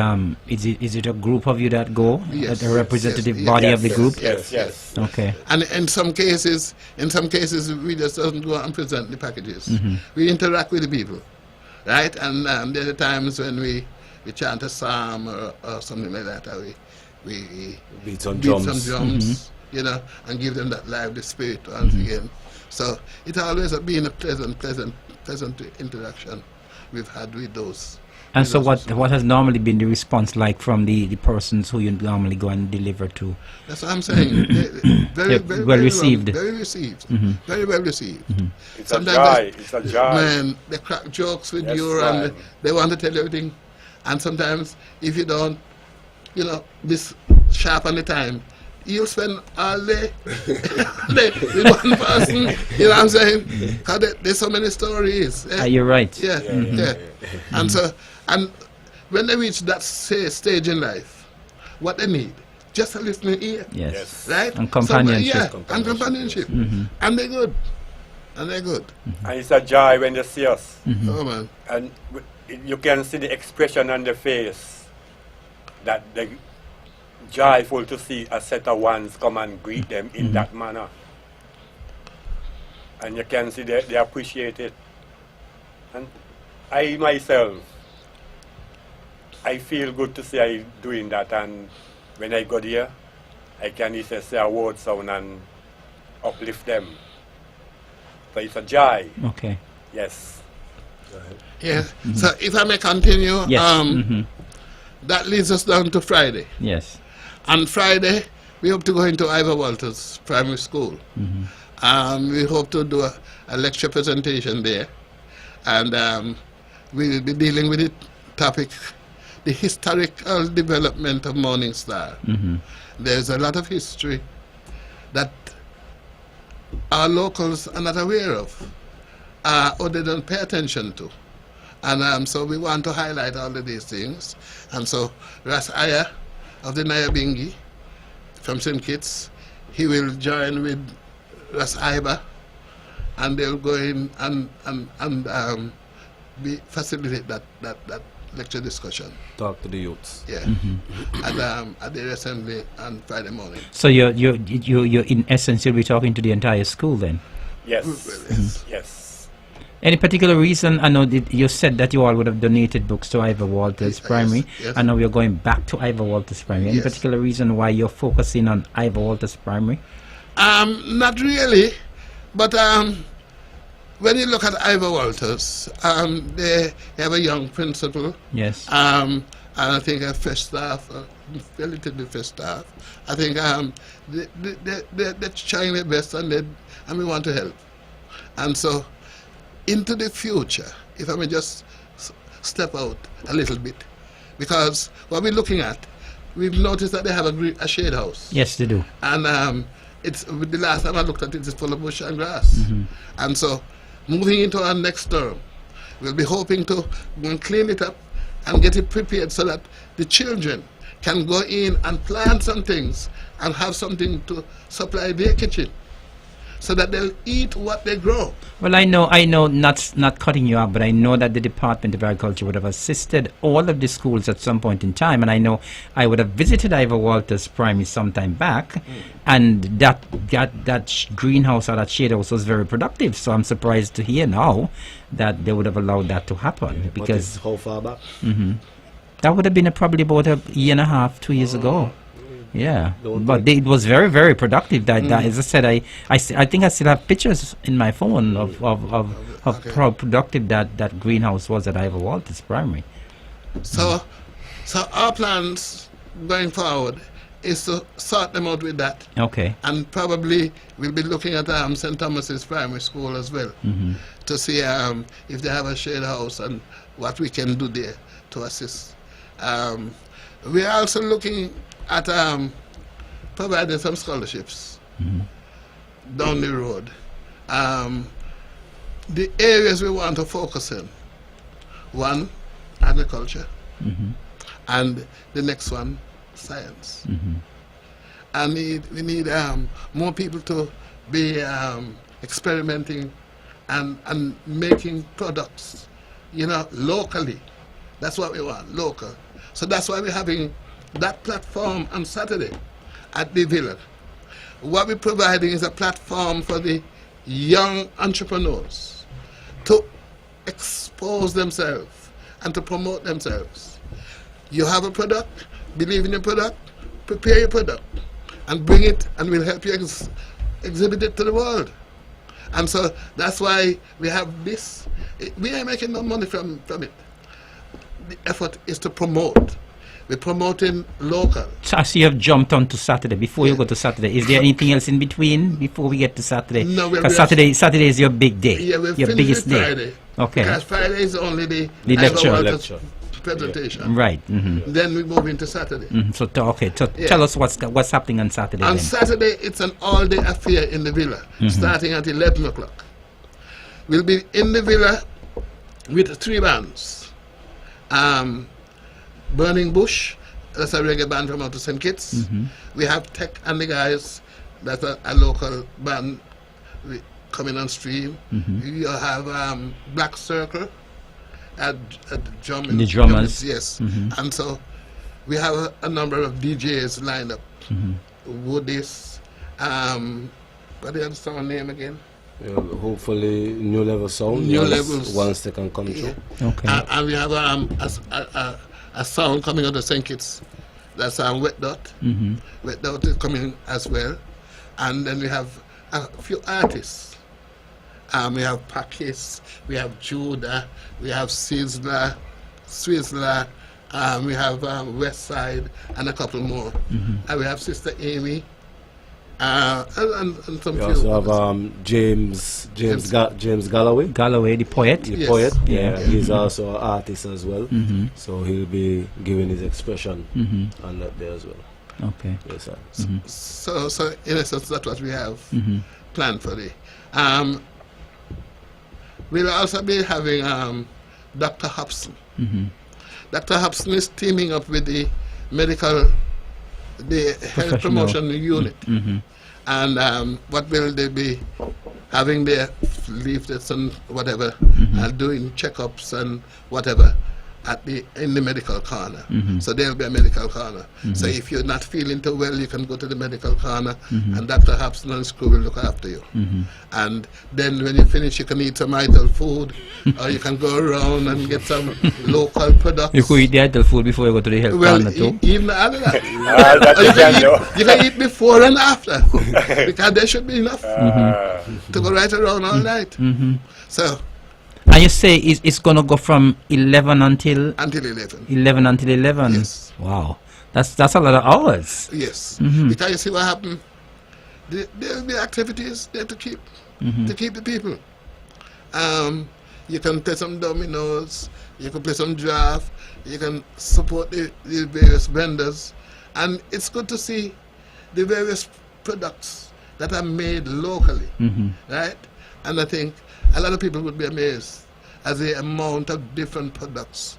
is it a group of you that go? Yes, a representative yes, body yes, of the group? Yes. Okay. And in some cases we just don't go and present the packages. We interact with the people, right? And there are times when we chant a psalm or something like that, or we beat some drums, you know, and give them that lively spirit once again. So it always has been a pleasant interaction we've had with those. And so what has normally been the response like from the persons who you normally go and deliver to? That's what I'm saying. Very well received. Very received. Very well received. It's a joy. It's a joy. Man, they crack jokes with you, and they want to tell you everything. And sometimes if you don't, you know, this sharp on the time, you'll spend all day with one person, you know what I'm saying? Because there's so many stories. You're right. Yeah. And so, and when they reach that stage in life, what they need, just a listening ear. Yes. Right? And companionship. And companionship. And they're good. And it's a joy when they see us. Oh, man. And you can see the expression on their face that they joyful to see a set of ones come and greet them in that manner. And you can see they appreciate it. And I myself, I feel good to see I doing that, and when I go there, I can either say a word sound and uplift them. So it's a joy. Okay. Yes. Yes. So if I may continue, Yes. that leads us down to Friday. Yes. On Friday, we hope to go into Ivor Walters Primary School. We hope to do a lecture presentation there. And we will be dealing with the topic, the historical development of Morning Star. There's a lot of history that our locals are not aware of, or they don't pay attention to. And so we want to highlight all of these things. And so Ras Aya of the Nyabingi from St. Kitts, he will join with Ras Iba, and they'll go in and facilitate that lecture discussion. Talk to the youths. Yeah, at the assembly on Friday morning. So you in essence you'll be talking to the entire school then. Yes. Yes. Yes. Any particular reason? I know that you said that you all would have donated books to Ivor Walters Primary. Yes. I know we're going back to Ivor Walters Primary. Any Yes. particular reason why you're focusing on Ivor Walters Primary? Not really, but when you look at Ivor Walters, they have a young principal. Yes. And I think a fresh staff, relatively fresh staff. I think they're trying their best, and we want to help. And so, into the future, if I may just step out a little bit, because what we're looking at, we've noticed that they have a shade house. Yes, they do. And it's the last time I looked at it, it's full of bush and grass. And so, moving into our next term, we'll be hoping to go and clean it up and get it prepared so that the children can go in and plant some things and have something to supply their kitchen, so that they'll eat what they grow. Well, I know, not cutting you off, but I know that the Department of Agriculture would have assisted all of the schools at some point in time, and I know I would have visited Ivor Walters Primary sometime back, and that greenhouse or that shade house was very productive. So I'm surprised to hear now that they would have allowed that to happen, because How far back? that would have been probably about a year and a half, 2 years ago. Yeah, but it was very, very productive. That as I said, I think I still have pictures in my phone of how productive that greenhouse was at Ivor Walters Primary. So our plans going forward is to sort them out with that. Okay. And probably we'll be looking at St. Thomas's Primary School as well, to see if they have a shade house and what we can do there to assist. We are also looking at providing some scholarships down the road. The areas we want to focus in: one, agriculture, and the next one, science. And we need more people to be experimenting and making products, locally. That's what we want, local. So that's why we're having that platform on Saturday at the Villa. What we're providing is a platform for the young entrepreneurs to expose themselves and to promote themselves. You have a product, believe in your product, prepare your product, and bring it, and we'll help you exhibit it to the world. And so that's why we have this. We ain't making no money from it. The effort is to promote. We're promoting local. So as you have jumped on to Saturday, before you go to Saturday, is there anything else in between before we get to Saturday? No, because Saturday is your big day, Yeah, we're your finished biggest with day. Friday. Okay. Because Friday is only the lecture. Ivor Walters presentation. Right. Then we move into Saturday. So tell us what's happening on Saturday. On then. Saturday, it's an all-day affair in the villa, starting at 11 o'clock. We'll be in the villa with 3 bands. Burning Bush, that's a reggae band from out of St. Kitts. We have Tech and the Guys, that's a local band coming on stream. You have Black Circle, at the drummers. Yes. And so We have a number of DJs lined up. Woodies, what the other song name again? Hopefully New Level Sound. New Levels. Once they can come through. Okay. And we have a sound coming out of St. Kitts. That's Wet Dot. Wet Dot is coming as well. And then we have a few artists. We have Pakis, we have Judah, we have Sizzler, Swizzler, we have Westside, and a couple more. And we have Sister Amy, and some We few also others. have James Galloway. Galloway, the poet. The Yes. poet, Yeah. he's also an artist as well. So he'll be giving his expression on that there as well. Okay. Yes, sir. So in essence, that's what we have planned for the. We'll also be having Dr. Hobson. Dr. Hobson is teaming up with the health promotion unit. And what will they be having their leaflets and whatever, doing checkups and whatever in the medical corner. So there'll be a medical corner. So if you're not feeling too well, you can go to the medical corner and Dr. Hobson and school will look after you. And then when you finish, you can eat some Ital food, or you can go around and get some local products. You could eat the Ital food before you go to the health corner too. Even after that. That Or you can do. you can eat before and after, because there should be enough to go right around all night. So And you say it's going to go from 11 until until 11. 11 until 11. Yes. Wow, that's a lot of hours. Yes. Because you see what happened. There will be activities there to keep the people. You can play some dominoes. You can play some draft. You can support the various vendors, and it's good to see the various products that are made locally, right? And I think a lot of people would be amazed at the amount of different products.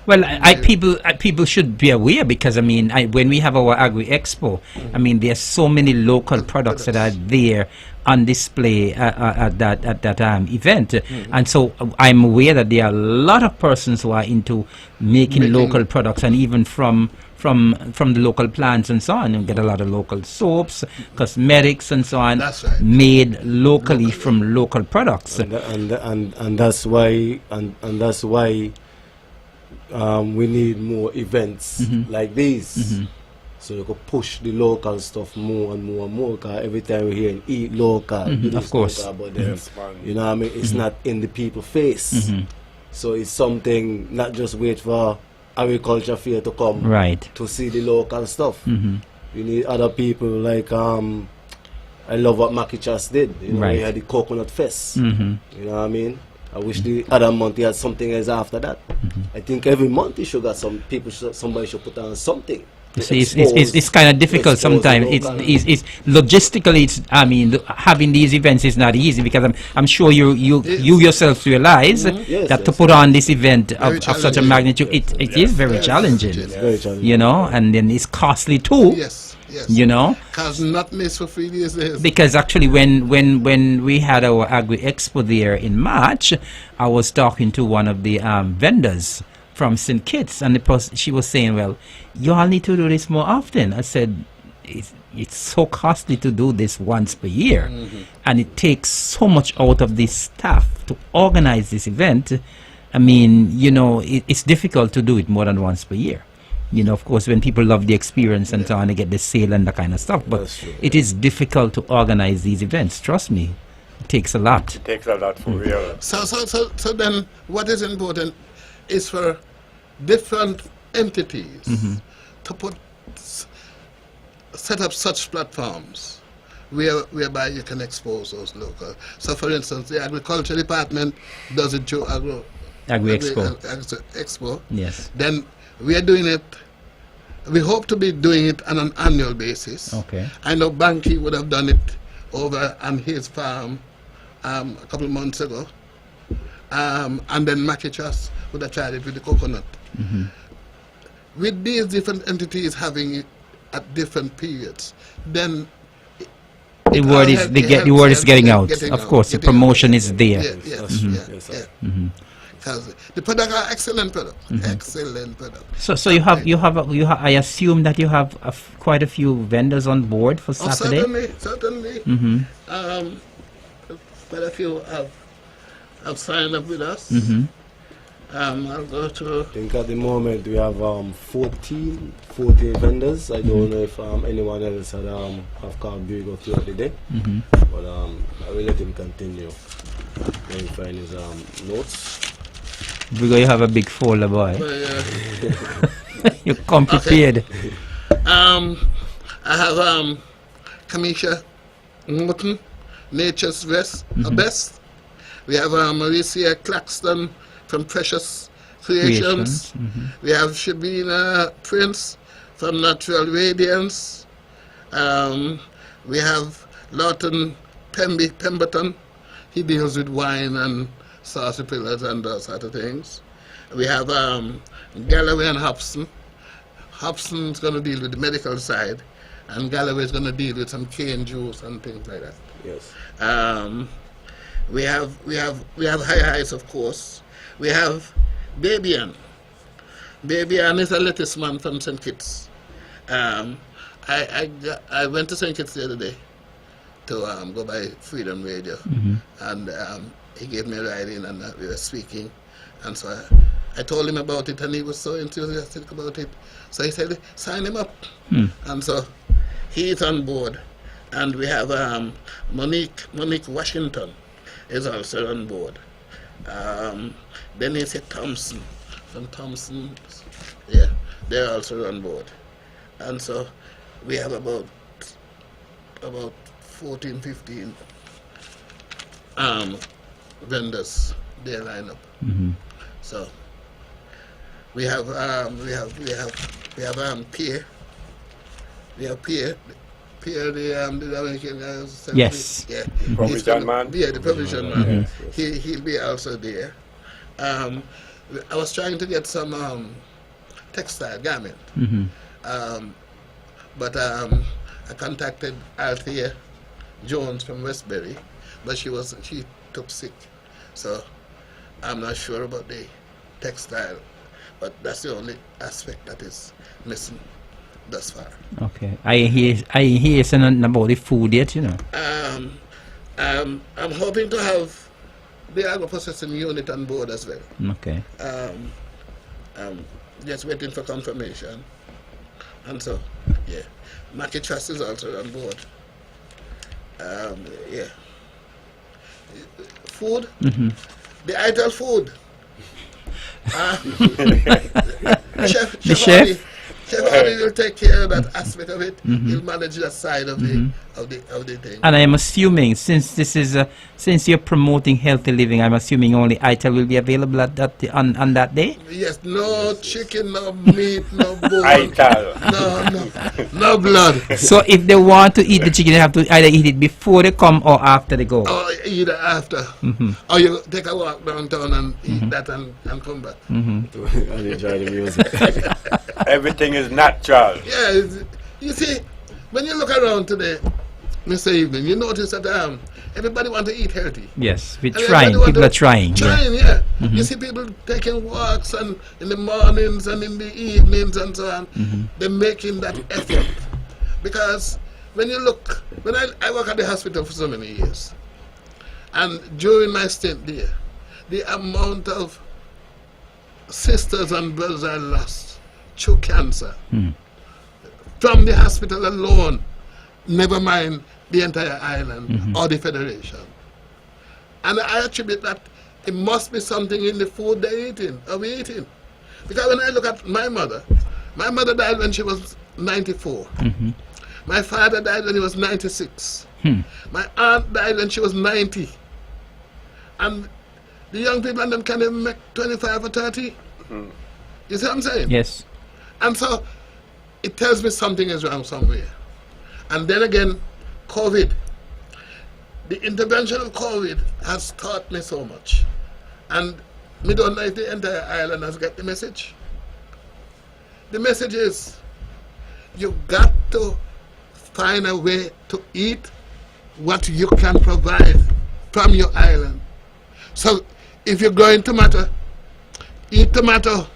Well, people should be aware, because I mean, when we have our Agri Expo, I mean, there's so many local products that are there on display at that event, and so I'm aware that there are a lot of persons who are into making local products, and even from the local plants and so on. You get a lot of local soaps, cosmetics and so on. That's right. Made locally from local products. And that's why we need more events like these, so you could push the local stuff more and more and more. Because every time we hear and eat local, do this of course. local, but then, you know what I mean, it's not in the people's face. So it's something, not just wait for agriculture fair to come Right. to see the local stuff. You need other people like I love what Mackie just did. You know, Right. he had the coconut fest. You know what I mean? I wish the other month he had something else after that. I think every month he should got somebody should put on something. You see, it's kind of difficult expose the sometimes. local. It's logistically. I mean, having these events is not easy, because I'm sure you yourself realize that to put on this event of such a magnitude, it is very challenging. It's very challenging. You know, and then it's costly too. Yes. You know, Because nothing is for free these days. because actually when we had our Agri Expo there in March, I was talking to one of the vendors from St. Kitts, and she was saying, well, you all need to do this more often. I said, it's so costly to do this once per year, and it takes so much out of the staff to organize this event. I mean, you know, it's difficult to do it more than once per year. You know, of course, when people love the experience and so on, they get the sale and that kind of stuff. But That's true, it is difficult to organize these events. Trust me, it takes a lot. It takes a lot for real. So then what is important is for different entities to set up such platforms whereby you can expose those local. So for instance, the agriculture department does it through Agri Expo. Expo. Yes. Then we are doing it. We hope to be doing it on an annual basis. Okay. I know Banky would have done it over on his farm a couple of months ago. And then Makichas would have tried it with the coconut. With these different entities having it at different periods, then The word is getting out. Of course, the promotion is there. Yes. because the product are excellent product. Excellent product. So you have I assume that you have quite a few vendors on board for Oh, Saturday. certainly. Quite a few have signed up with us. I'll go to. I think at the moment we have 14 vendors. I don't know if anyone else had have come big or throughout the day. But I will let him continue. Let him find his notes. Because you have a big folder, boy. You come prepared. I have Kamisha Mutton, Nature's Best. We have Mauricia Claxton from Precious Creations. We have Shabina Prince from Natural Radiance. We have Lawton Pemberton. He deals with wine and saucy pillars and those sort of things. We have Galloway and Hobson. Hobson's going to deal with the medical side, and Galloway's going to deal with some cane juice and things like that. Yes. We have High Heights, of course. We have Babyan. Babyan is a lettuce man from St. Kitts. I went to St. Kitts the other day to go by Freedom Radio, and he gave me a ride in, and we were speaking, and so I told him about it, and he was so enthusiastic about it. So he said, sign him up, and so he is on board. And we have Monique Washington is also on board. Denise Thompson from Thompson, yeah, they're also on board. And so we have about 14, 15 vendors they line up. So we have Pierre. We have Pierre, the Dominican guy. Yes. Yeah. Provision man. Yeah, the provision man. He'll be also there. I was trying to get some textile garment, but I contacted Althea Jones from Westbury, but she took sick, so I'm not sure about the textile. But that's the only aspect that is missing thus far. Okay. I hear something about the food yet, you know. I'm hoping to have the agro-processing unit on board as well. Okay. Just waiting for confirmation. And so, yeah. Market Trust is also on board. Yeah. Food. The Ital food. Chef Harvey will take care of that aspect of it. He'll manage that side of the thing. And I'm assuming, since you're promoting healthy living, I'm assuming only Ital will be available at on that day. Yes, no chicken, no meat, no bone, Ital. no blood. So if they want to eat the chicken, they have to either eat it before they come or after they go. Or either after, or you take a walk downtown and eat that and come back. And enjoy the music. Everything is natural. Yeah, you see, when you look around today, Mr. Evelyn, you notice that everybody want to eat healthy. Yes, we're And trying. everybody People want are trying. Trying, yeah. You see people taking walks and in the mornings and in the evenings and so on. They're making that effort. Because when you look, when I work at the hospital for so many years, and during my stint there, the amount of sisters and brothers I lost through cancer from the hospital alone, never mind the entire island or the federation. And I attribute that it must be something in the food they're eating, or we're eating. Because when I look at my mother died when she was 94. My father died when he was 96. My aunt died when she was 90. And the young people and them can't even make 25 or 30. You see what I'm saying? Yes. And so it tells me something is wrong somewhere. And then again, COVID. The intervention of COVID has taught me so much. And me don't know if the entire island has got the message. The message is, you got to find a way to eat what you can provide from your island. So if you're growing tomato, eat tomato.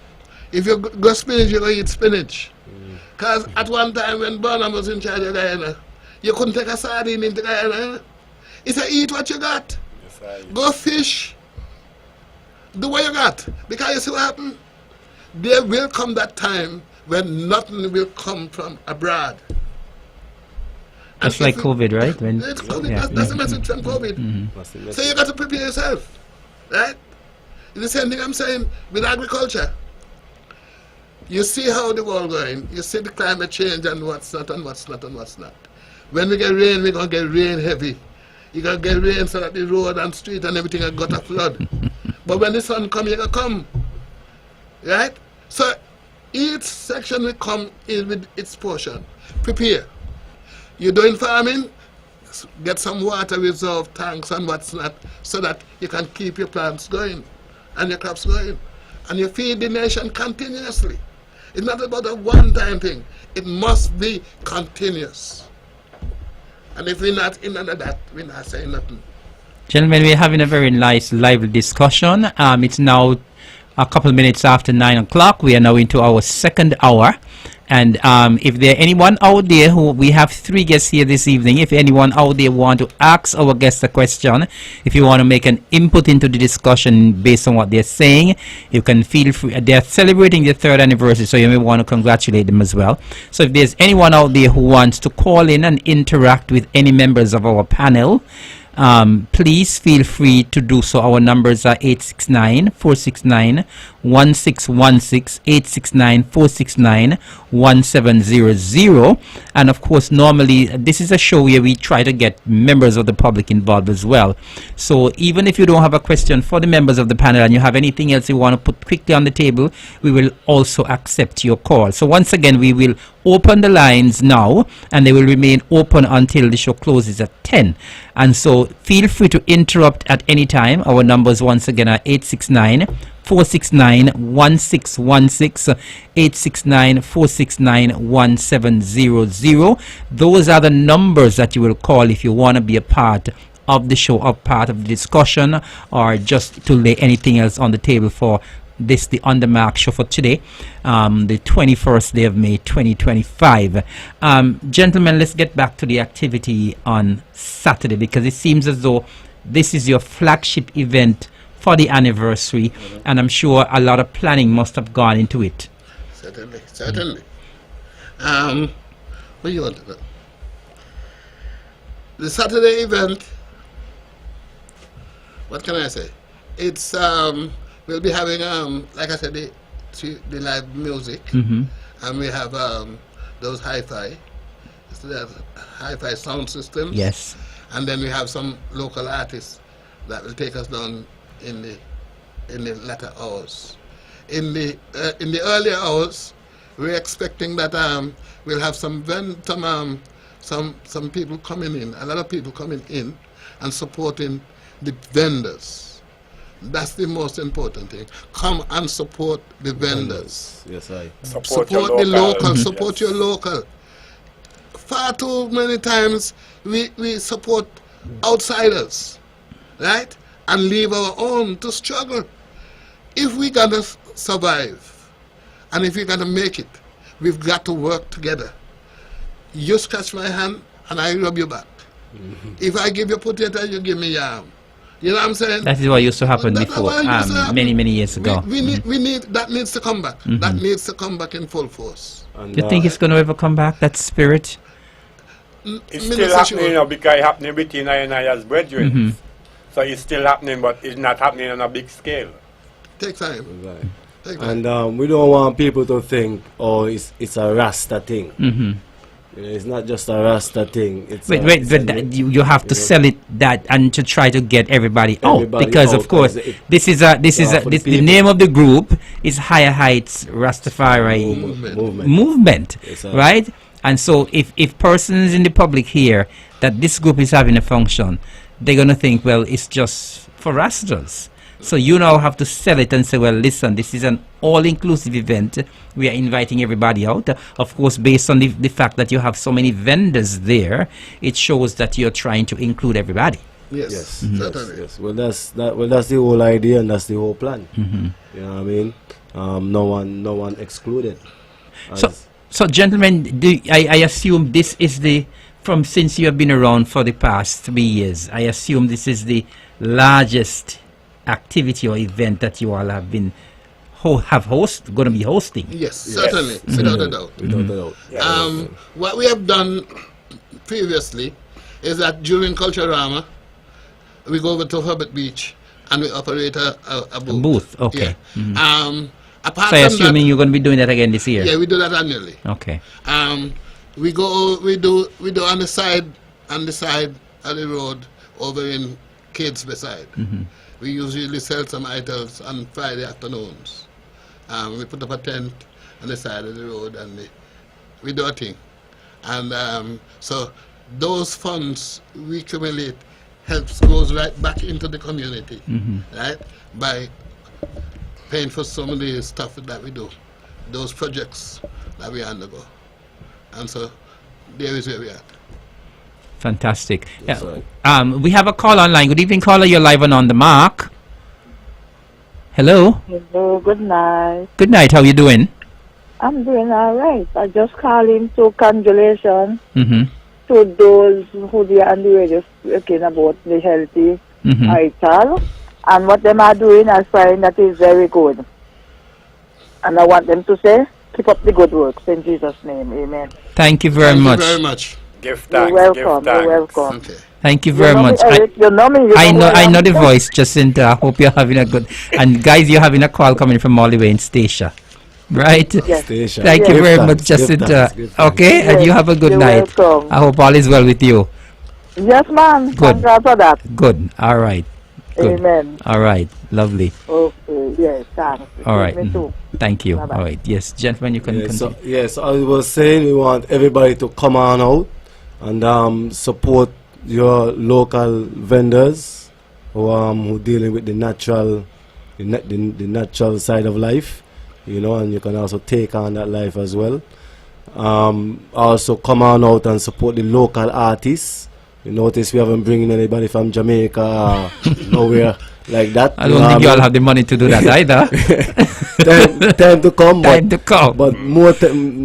If you go spinach, you go eat spinach. Because at one time when Bonham was in charge of Guyana, you couldn't take a sardine into Guyana. He said, eat what you got. Yes, Go fish. Do what you got. Because you see what happened? There will come that time when nothing will come from abroad. Just like COVID, right? When, It's COVID. yeah. That's the message from COVID. So you got to prepare yourself. Right? It's the same thing I'm saying with agriculture. You see how the world going. You see the climate change and what's not and what's not and what's not. When we get rain, we're going to get rain heavy. You're going to get rain so that the road and street and everything have got a flood. But when the sun come, you're going to come. Right? So each section will come in with its portion. Prepare. You're doing farming, get some water reserve tanks and what's not, so that you can keep your plants going and your crops going. And you feed the nation continuously. It's not about a one-time thing. It must be continuous. And if we're not in under that, we're not saying nothing. Gentlemen, we're having a very nice, lively discussion. It's now a couple minutes after 9 o'clock. We are now into our second hour. And if there anyone out there who, we have 3 guests here this evening, if anyone out there want to ask our guests a question, if you want to make an input into the discussion based on what they're saying, you can feel free. They're celebrating their 3rd anniversary, so you may want to congratulate them as well. So if there's anyone out there who wants to call in and interact with any members of our panel, please feel free to do so. Our numbers are 869-469-1616, 869-469-1700. And of course, normally this is a show where we try to get members of the public involved as well. So even if you don't have a question for the members of the panel and you have anything else you want to put quickly on the table, we will also accept your call. So once again, we will open the lines now, and they will remain open until the show closes at 10. And so feel free to interrupt at any time. Our numbers once again are 869-469-1616, 869-469-1700. Those are the numbers that you will call if you want to be a part of the show, or part of the discussion, or just to lay anything else on the table for this, the On The Mark show for today, the 21st day of May 2025. Gentlemen, let's get back to the activity on Saturday, because it seems as though this is your flagship event for the anniversary, and I'm sure a lot of planning must have gone into it. Certainly, certainly. What do you want to know? The Saturday event, what can I say? It's we'll be having like I said, the live music, and we have those hi-fi, so there's hi-fi sound system. Yes. And then we have some local artists that will take us down in the latter hours. In the earlier hours, we're expecting that we'll have some people coming in, a lot of people coming in and supporting the vendors. That's the most important thing. Come and support the vendors. Yes, I. Support the local. Support your local. Far too many times we support outsiders, right? And leave our own to struggle. If we're gonna survive, and if we're gonna make it, we've got to work together. You scratch my hand and I rub your back. If I give you potato, you give me yam. You know what I'm saying? That is what used to happen before, many years ago. We need that needs to come back. That needs to come back in full force. And, You think it's going to ever come back, that spirit? It's still happening, you know, because it's happening between I and I as brethren. So it's still happening, but it's not happening on a big scale. Take time. Right. Take time. And we don't want people to think, oh, it's a Rasta thing. You know, it's not just a Rasta thing. It's you have to sell it that and to try to get everybody out, because of course the name of the group is Higher Heights Rastafari Movement, Yes, right? And so if persons in the public hear that this group is having a function, they're gonna think, well, it's just for Rastas. So you now have to sell it and say, well, listen, this is an all-inclusive event. We are inviting everybody out. Of course, based on the fact that you have so many vendors there, it shows that you're trying to include everybody. Yes, certainly. Yes. Well, that's the whole idea, and that's the whole plan. You know what I mean? No one excluded. So gentlemen, I assume this is from since you have been around for the past 3 years, I assume this is the largest activity or event that you all have been going to be hosting. Yes, certainly, without a doubt. Without a doubt. What we have done previously is that during Culturama, we go over to Herbert Beach and we operate a booth. A booth, okay. Yeah. Apart So I from assuming that, you're going to be doing that again this year. yeah, we do that annually. Okay. We do on the side of the road over in Kids beside. We usually sell some Itals on Friday afternoons. We put up a tent on the side of the road and we do a thing. And so those funds we accumulate goes right back into the community, right? By paying for some of the stuff that we do, those projects that we undergo. And so there is where we are. Fantastic. Yes, We have a call online. Good evening, caller. You're live and on the mark. Hello. Hello, good night. Good night. How you doing? I'm doing all right. I just calling to congratulations Mm-hmm. to those who they are on the radio speaking about the healthy Ital. And what them are doing, I find that is very good. And I want them to say, keep up the good works in Jesus' name. Amen. Thank you very Thank much. you very much. Give thanks. You're welcome. Give thanks. You're welcome. Okay. Thank you very know much. Me, Eric, you know me. You I know who I know am. the voice, Jacinta. I hope you're having a good and guys, you're having a call coming from all the way in Stacia. Right? Yes. Station. Thank you Give very thanks, much, give Jacinta. thanks, give thanks. Okay, and Yes, you have a good you're night. welcome. I hope all is well with you. Yes, ma'am. Good. Congrats for that. Good. All right. Good. Amen. All right. Lovely. Okay. Yes, thanks. All right. Me too. Thank you. Bye-bye. All right. Yes, gentlemen, you can Yeah, continue. yes, I was saying we want everybody to come on out and support your local vendors who dealing with the natural side of life, and you can also take on that life as well. Also come on out and support the local artists. You notice we haven't bringing anybody from Jamaica or nowhere like that. I don't think you all have the money to do that either. time to come. Time to come. But more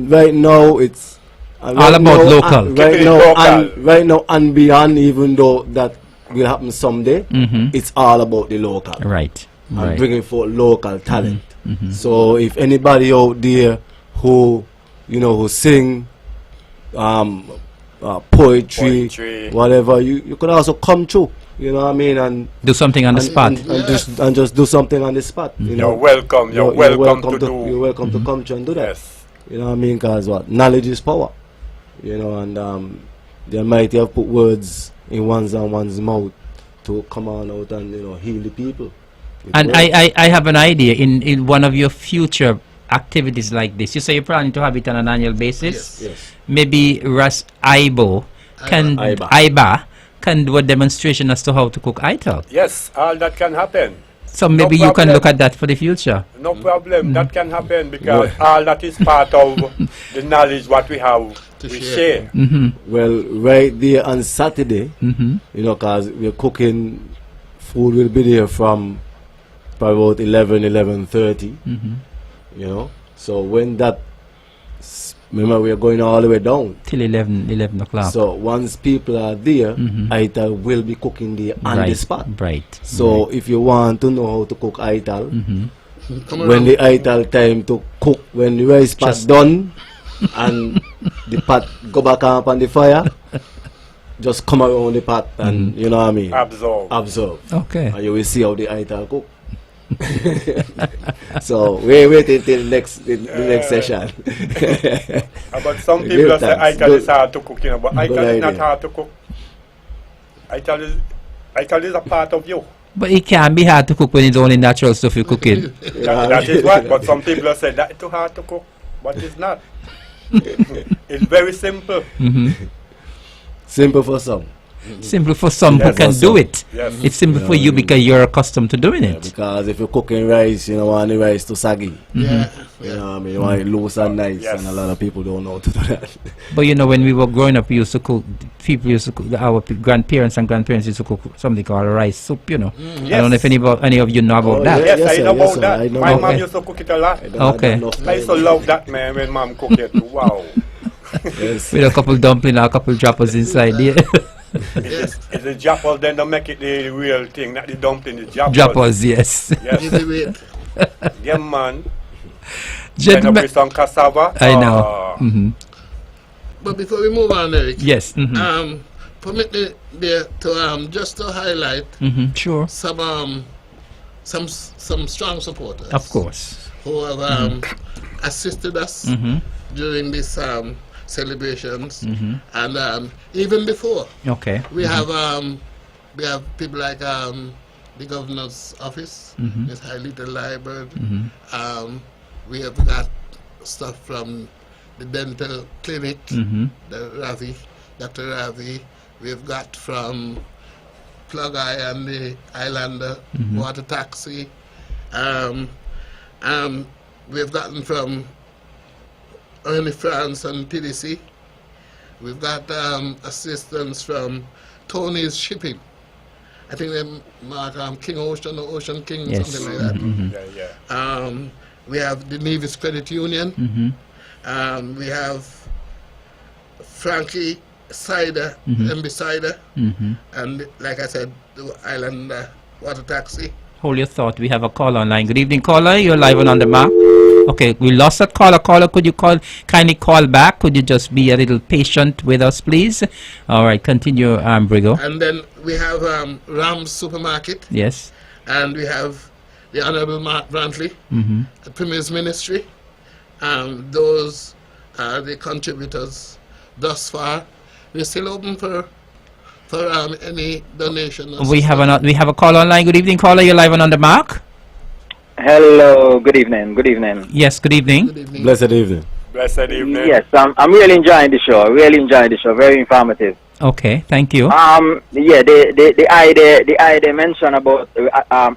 right now it's All about local. Right Keep it now, local. right now and beyond, even though that will happen someday, it's all about the local. Right. And Right. bringing forth local talent. So if anybody out there who sing poetry, whatever, you could also come through. You know what I mean? And Do something on the spot. and just do something on the spot. You're welcome. You're welcome to do. You're welcome to come through and do that. Yes. You know what I mean? Because what? Knowledge is power. And the Almighty have put words in one's mouth to come on out and heal the people. And I have an idea in one of your future activities like this. You say you're planning to have it on an annual basis. Yes. Maybe Ras Aiba can do a demonstration as to how to cook Ital. Yes, all that can happen. So maybe you can problem. look at that for the future. No problem. That can happen because all that is part of the knowledge what we have To we share. share. Well, right there on Saturday, because we're cooking, food will be there from probably about 11:30. So when that, remember we are going all the way down. Till 11 o'clock. So once people are there, Ital will be cooking there on the spot. Right. So if you want to know how to cook Ital, Come when around. the Ital time to cook, when the rice pot done and the pot go back up on the fire, just come around the pot and you know what I mean? Observe. Okay. And you will see how the Ital cook. So we wait until the next session. But some Give people say thanks. Ital is hard to cook, but Good Ital is not idea. hard to cook. Ital is a part of you. But it can be hard to cook when it's only natural stuff you cook in. That is what. But some people say that it's too hard to cook, but it's not. It's very simple. Simple for some. Simple for some who Yes, can do also. it. Yes. It's simple for you because you're accustomed to doing Yeah, it. because if you're cooking rice, you don't want the rice to saggy. Yeah. You know what I mean? You want it loose and nice, Yes. and a lot of people don't know how to do that. But you know, when we were growing up, we used to cook. People used to cook. Our grandparents and grandparents used to cook something called rice soup. You know, I don't know if any of you know about Oh, that. Yes, Yes, I sir, know yes, about sir, that. I know My about mom that. used to cook it a lot. I don't have Okay. enough I used to time. love that, man, when mom cook it. Wow. Yes. With a couple dumpling or a couple droppers inside. Yeah. Yes. It's the jappal, then they make it the real thing, not the dumpling, the jappal. Droppers, yes. Yes. Easy weight. Yeah, man. Then Gentlemen, with some cassava. I know. Hmm. But before we move on, Eric, Yes. permit me there to just to highlight Sure. some strong supporters. Of course. Who have assisted us during these celebrations, and even before. Okay. We have people like the governor's office, Ms. Ital Library. We have got stuff from the dental clinic, the Dr. Ravi. We have got from Plug Eye and the Islander water taxi. We've gotten from Ernie France and TDC. We've got assistance from Tony's Shipping. I think they mark King Ocean or Ocean King, Yes. something like that. Yeah. We have the Nevis Credit Union. We have Frankie Cider, MB Cider, and like I said, the Island Water Taxi. Hold your thought. We have a caller online. Good evening, caller. You're live and on the mark. Okay, we lost that caller. Caller, could you kindly call back? Could you just be a little patient with us, please? All right, continue, Brigo. And then we have Ram's Supermarket, Yes. and we have the Honorable Mark Brantley, the Premier's Ministry. Those are the contributors thus far. We're still open for any donation. We have a caller online. Good evening, caller. You're live and on the mark. Hello, good evening, good evening. Yes, good evening. Good evening. Blessed evening. Blessed evening. Yes, I'm really enjoying the show, very informative. Okay, thank you. Yeah, the idea mentioned about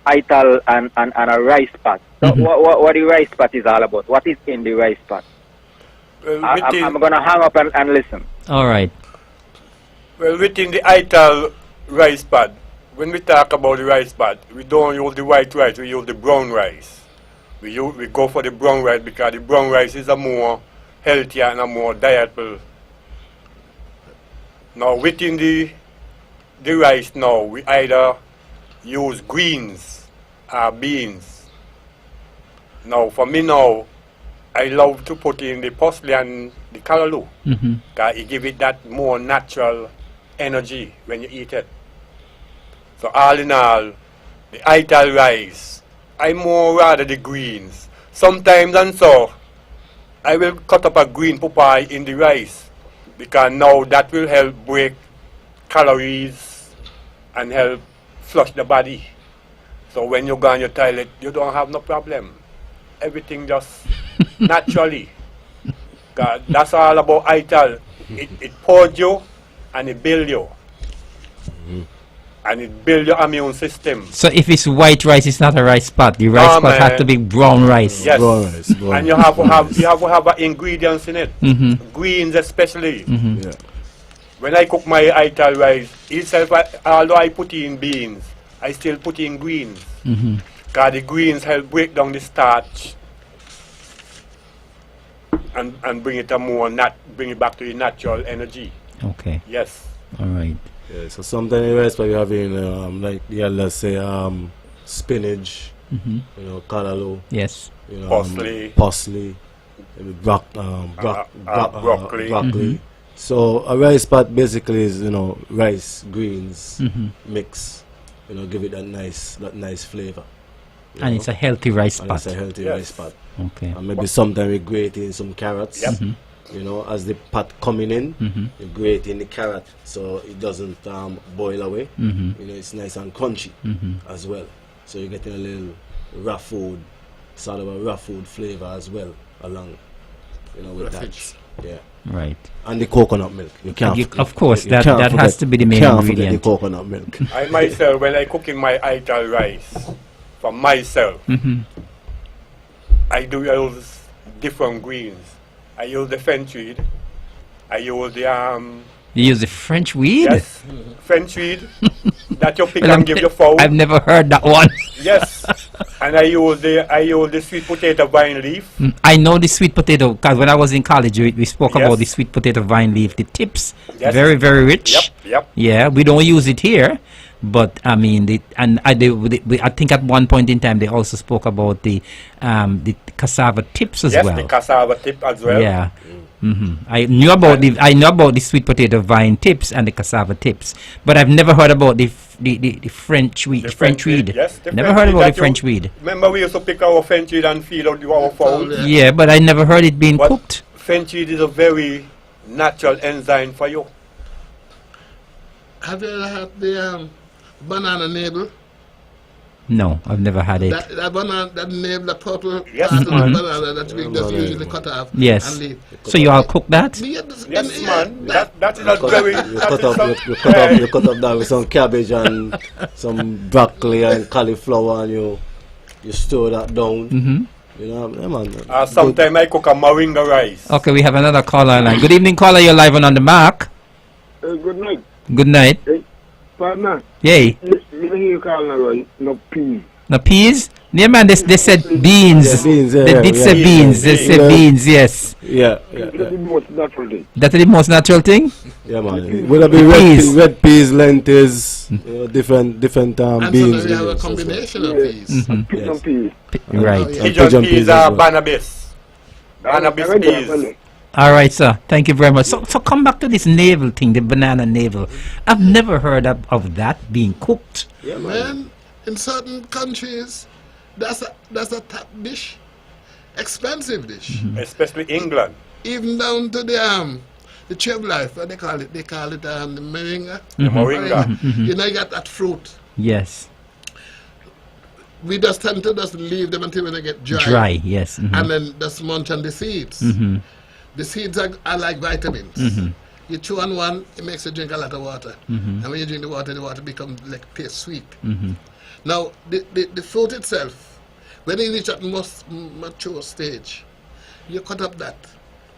Ital and a rice pot. So what the rice pot is all about? What is in the rice pot? Well, I'm gonna hang up and listen. All right. Well, within the Ital rice pad, when we talk about the rice pad, we don't use the white rice, we use the brown rice. We go for the brown rice because the brown rice is a more healthier and a more dietable. Now, within the rice now, we either use greens or beans. Now, for me now, I love to put in the parsley and the callaloo because it gives it that more natural energy when you eat it. So all in all, the Ital rice, I more rather the greens. Sometimes and so, I will cut up a green pupai in the rice because now that will help break calories and help flush the body. So when you go on your toilet, you don't have no problem. Everything just naturally. That's all about Ital. It purge you and it build you. And it build your immune system. So if it's white rice, it's not a rice pot. The rice pot has to be brown rice. Yes. Brown rice, brown And you have to have ingredients in it. Greens especially. Yeah. When I cook my Ital rice, itself, although I put in beans, I still put in greens. Because the greens help break down the starch and bring it bring it back to the natural energy. Okay. Yes. All right. Yeah, so sometimes the rice we have in like the elders say spinach, you know, callaloo, Yes. you know, Parsley. maybe Broccoli. broccoli. So a rice pot basically is, you know, rice, greens, mix, you know, give it that nice flavor. And it's a healthy rice and pot. it's a healthy Yes. rice pot. Okay. And maybe sometimes we grate in some carrots. Yep. You know, as the pot coming in, you grate in the carrot so it doesn't boil away. You know, it's nice and crunchy as well. So you're getting a little raw food, sort of a raw food flavor as well along, you know, with Roughage. that. Yeah. Right. And the coconut milk. You can't. Of course, you that can't that has to be the main can't forget ingredient. the coconut milk. I myself, when I cooking my Ital rice for myself, I do use different greens. I use the French weed. I use the You use the French weed? yes, French weed that you pick and give your fowl. I've never heard that one. Yes, and I use the sweet potato vine leaf. I know the sweet potato because when I was in college, we spoke Yes. about the sweet potato vine leaf. The tips, Yes. very, very rich. Yep, yep. Yeah, we don't use it here, but I mean, I think at one point in time they also spoke about the cassava tips as Yes, well. the cassava tip as well. Yeah. I knew about the sweet potato vine tips and the cassava tips, but I've never heard about the French weed. The French weed. Yes, the Never French heard weed about that the French weed. Remember we used to pick our French weed and feed out our fowl? Yeah. Yeah, but I never heard it being But cooked. French weed is a very natural enzyme for you. Have you ever had the banana navel? No, I've never had it. That banana, that navel, the purple Yes, part of the man. banana that we just usually cut off Yes. and leave. So you all cook that? Yes, Yes, man. That is a Cut- very... you that cut is up, some- you cut up that with some cabbage and some broccoli and cauliflower, and you stir that down. You know, yeah, man. Sometimes I cook a moringa rice. Okay, we have another caller line. Good evening, caller. You're live and on the mark. Good night. Good night. Partner, Yay. you hear you calling around no peas. No peas? Yeah, man, they said beans. Yeah, beans, yeah, They did yeah, say yeah. beans. They said Yeah. beans, yes. Yeah, That's the most natural thing. That's the most natural thing? yeah, man. Would it be Peas. red peas, lentils, different And beans? sometimes we have a yes, yes, combination of Yeah. these. Some Yes. peas. Right. yeah. And Pigeon peas as are well. banabis. Banabis I read that, peas. well, All right, sir. Thank you very much. So come back to this navel thing, the banana navel. I've never heard of that being cooked. Yeah, man. Man, in certain countries, that's a top dish, expensive dish. Especially England. Even down to the chub life, what they call it? They call it the moringa. The moringa. You know, you got that fruit. Yes. We just tend to just leave them until when they get dry. Dry, yes. And then just munch on the seeds. The seeds are like vitamins. You chew on one, it makes you drink a lot of water. And when you drink the water becomes like taste sweet. Now, the fruit itself, when you reach that most mature stage, you cut up that,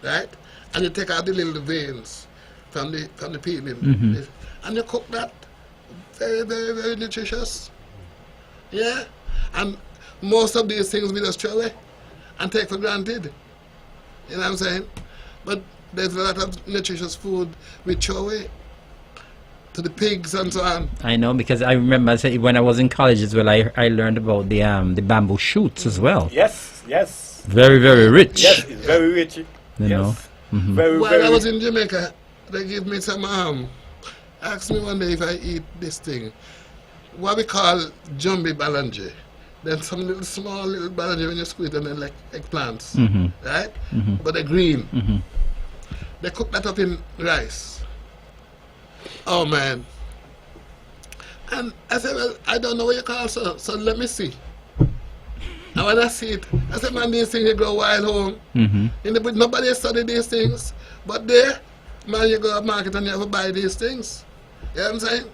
right? And you take out the little veins from the peeling. And you cook that. Very, very, very nutritious. Yeah? And most of these things we just throw away and take for granted. You know what I'm saying? But there's a lot of nutritious food we throw away to the pigs and so on. I know, because I remember when I was in college as well, I learned about the bamboo shoots as well. Yes, yes. Very, very rich. Yes, it's very rich. You yes. know. Very, While very I was rich. in Jamaica, they give me some asked me one day if I eat this thing, what we call jumbi balanje. Then some little small little balanje when you squeeze them, then like eggplants, right? But they're green. They cook that up in rice. Oh man! And I said, well, I don't know what you call so let me see. And when I see it, I said, man, these things you grow wild home. But nobody study these things. But there, man, you go to market and you have to buy these things. You know what I'm saying?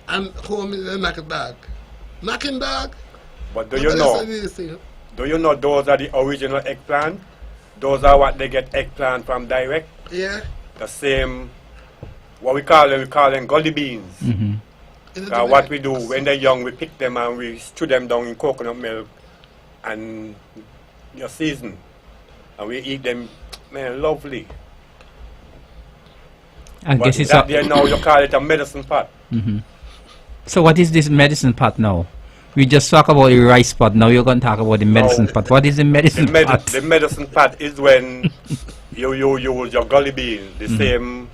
And home is a knocking dog. Knocking dog. But do Nobody you know? study these things. Do you know those are the original eggplant? Those are what they get eggplant from direct. Yeah. The same, what we call them gully beans. In the What we do, Jamaica. when they're young, we pick them and we stew them down in coconut milk and your season. And we eat them, man, lovely. I But guess it's that there now you call it a medicine pot. So what is this medicine pot now? We just talk about the rice pot. Now you're going to talk about the medicine pot. What is the medicine pot? The medicine pot is when you use your gully beans, the same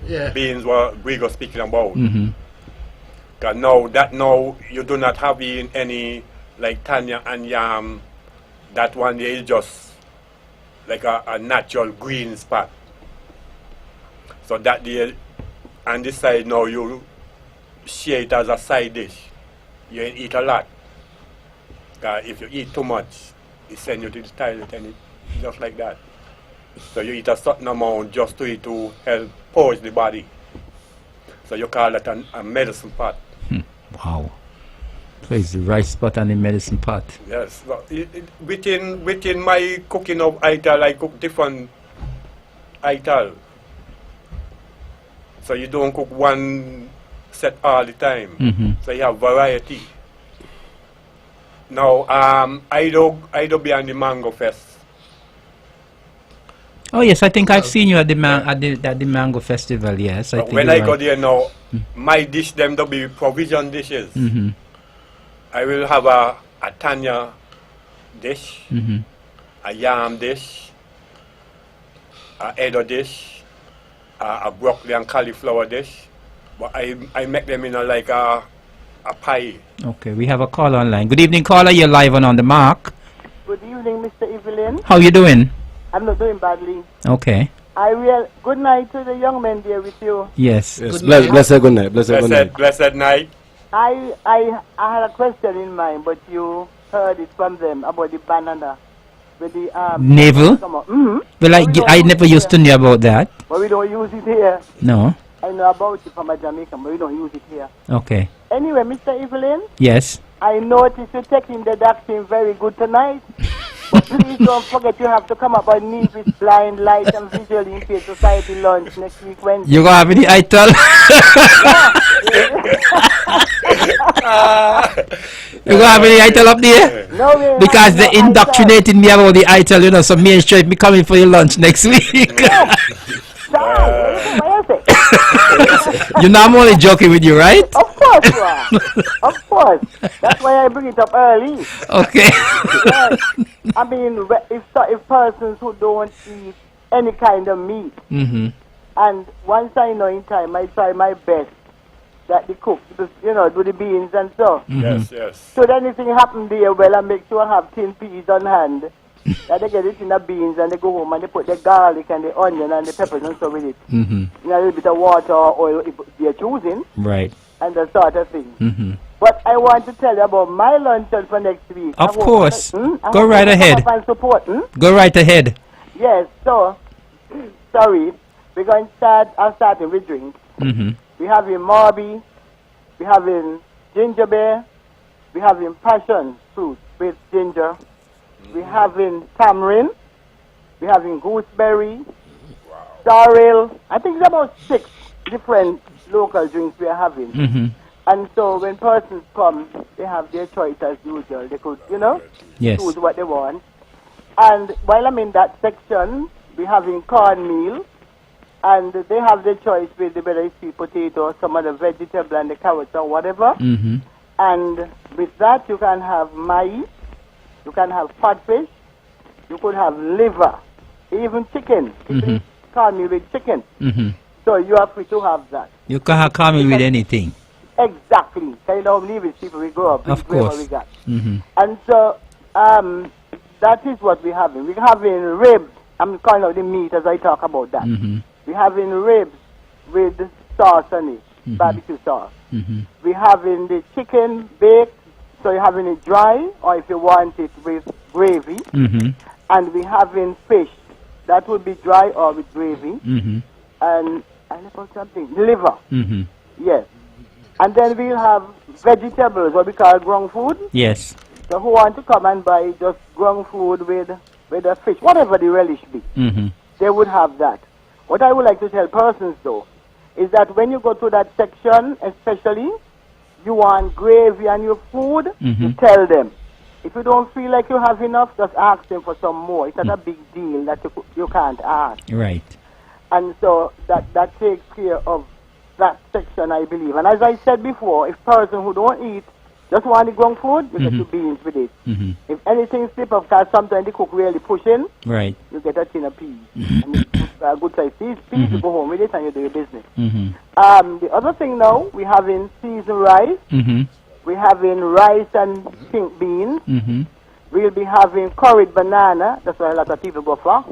Yeah. beans what we were speaking about. Because now you do not have in any like tanya and yam. That one there is just like a natural green spot. So that there, and this side now you share it as a side dish. You ain't eat a lot. Because if you eat too much, it send you to the toilet and it just like that. So you eat a certain amount just to help purge the body. So you call that a medicine pot. Wow. So it's the rice pot and the medicine pot. Yes. Well, within my cooking of Ital, I cook different Ital. So you don't cook one set all the time. So you have variety. Now, I do be on the Mango Fest. Oh yes, I think I've seen you at the Mango Festival. Yes, I think When you're I go right. there now, my dish them to be provision dishes. I will have a Tanya dish, a yam dish, a Edo dish, a broccoli and cauliflower dish. But I make them in like a pie. Okay, we have a caller online. Good evening, caller. You're live and on the mark. Good evening, Mr. Evelyn. How you doing? I'm not doing badly. Okay. Good night to the young men there with you. Yes. Yes. Blessed good night. Blessed good night. Blessed night. I had a question in mind, but you heard it from them about the banana with the Navel? Mm-hmm. Well, I never used to know about that. But we don't use it here. No. I know about it from a Jamaican, but we don't use it here. Okay. Anyway, Mr. Evelyn, Yes. I noticed you're taking the vaccine very good tonight. But please don't forget you have to come up and meet with Blind, Light and Visually Impaired Society lunch next week Wednesday. You gonna have any Ital? You gonna have any Ital up there? No way. Because they indoctrinated me about the Ital, you know, so me and straight be coming for your lunch next week. You know I'm only joking with you, right? Of course you are. Of course. That's why I bring it up early. Okay. Yes. I mean, if persons who don't eat any kind of meat, and once I know in time, I try my best that the cook, you know, do the beans and so. Yes, yes. Should anything happen there, well, I make sure I have tin peas on hand. That they get it in the beans and they go home and they put the garlic and the onion and the peppers and so with it. In a little bit of water or oil if they're choosing. Right. And that sort of thing. But I want to tell you about my luncheon for next week. Of course. Go right to ahead. come up and support. Go right ahead. Yes, so, sorry, we're going to I'm starting with drinks. We're having Morby, we're having ginger beer, we're having passion fruit with ginger, we're having tamarind, we're having gooseberry, sorrel. I think it's about 6 different local drinks we're having. And so when persons come, they have their choice as usual. They could, you know, choose what they want. And while I'm in that section, we're having cornmeal, and they have their choice with whether it's sweet potato or some other vegetable and the carrots or whatever. And with that, you can have maize, you can have fatfish, you could have liver, even chicken. Cornmeal with chicken. So you are free to have that. You can have cornmeal with anything. Exactly. Kind of leave it people we grow up with Of course. whatever we got. And so that is what we're having. We're having ribs. I'm calling out the meat as I talk about that. We're having ribs with sauce on it, barbecue sauce. We're having the chicken baked, so you're having it dry, or if you want it with gravy. And we're having fish. That would be dry or with gravy. And I left something. Liver. Yes. And then we'll have vegetables, what we call ground food. Yes. So who want to come and buy just ground food with a fish, whatever the relish be, they would have that. What I would like to tell persons, though, is that when you go to that section, especially, you want gravy on your food, you tell them. If you don't feel like you have enough, just ask them for some more. It's not a big deal that you can't ask. Right. And so that takes care of that section, I believe. And as I said before, if person who don't eat just want the ground food, you get your beans with it. If anything slip up, because sometimes the cook really pushing, right, you get a tin of peas. And it's a good size peas, you go home with it and you do your business. The other thing now, we're having seasoned rice. We're having rice and pink beans. We'll be having curried banana. That's what a lot of people go for.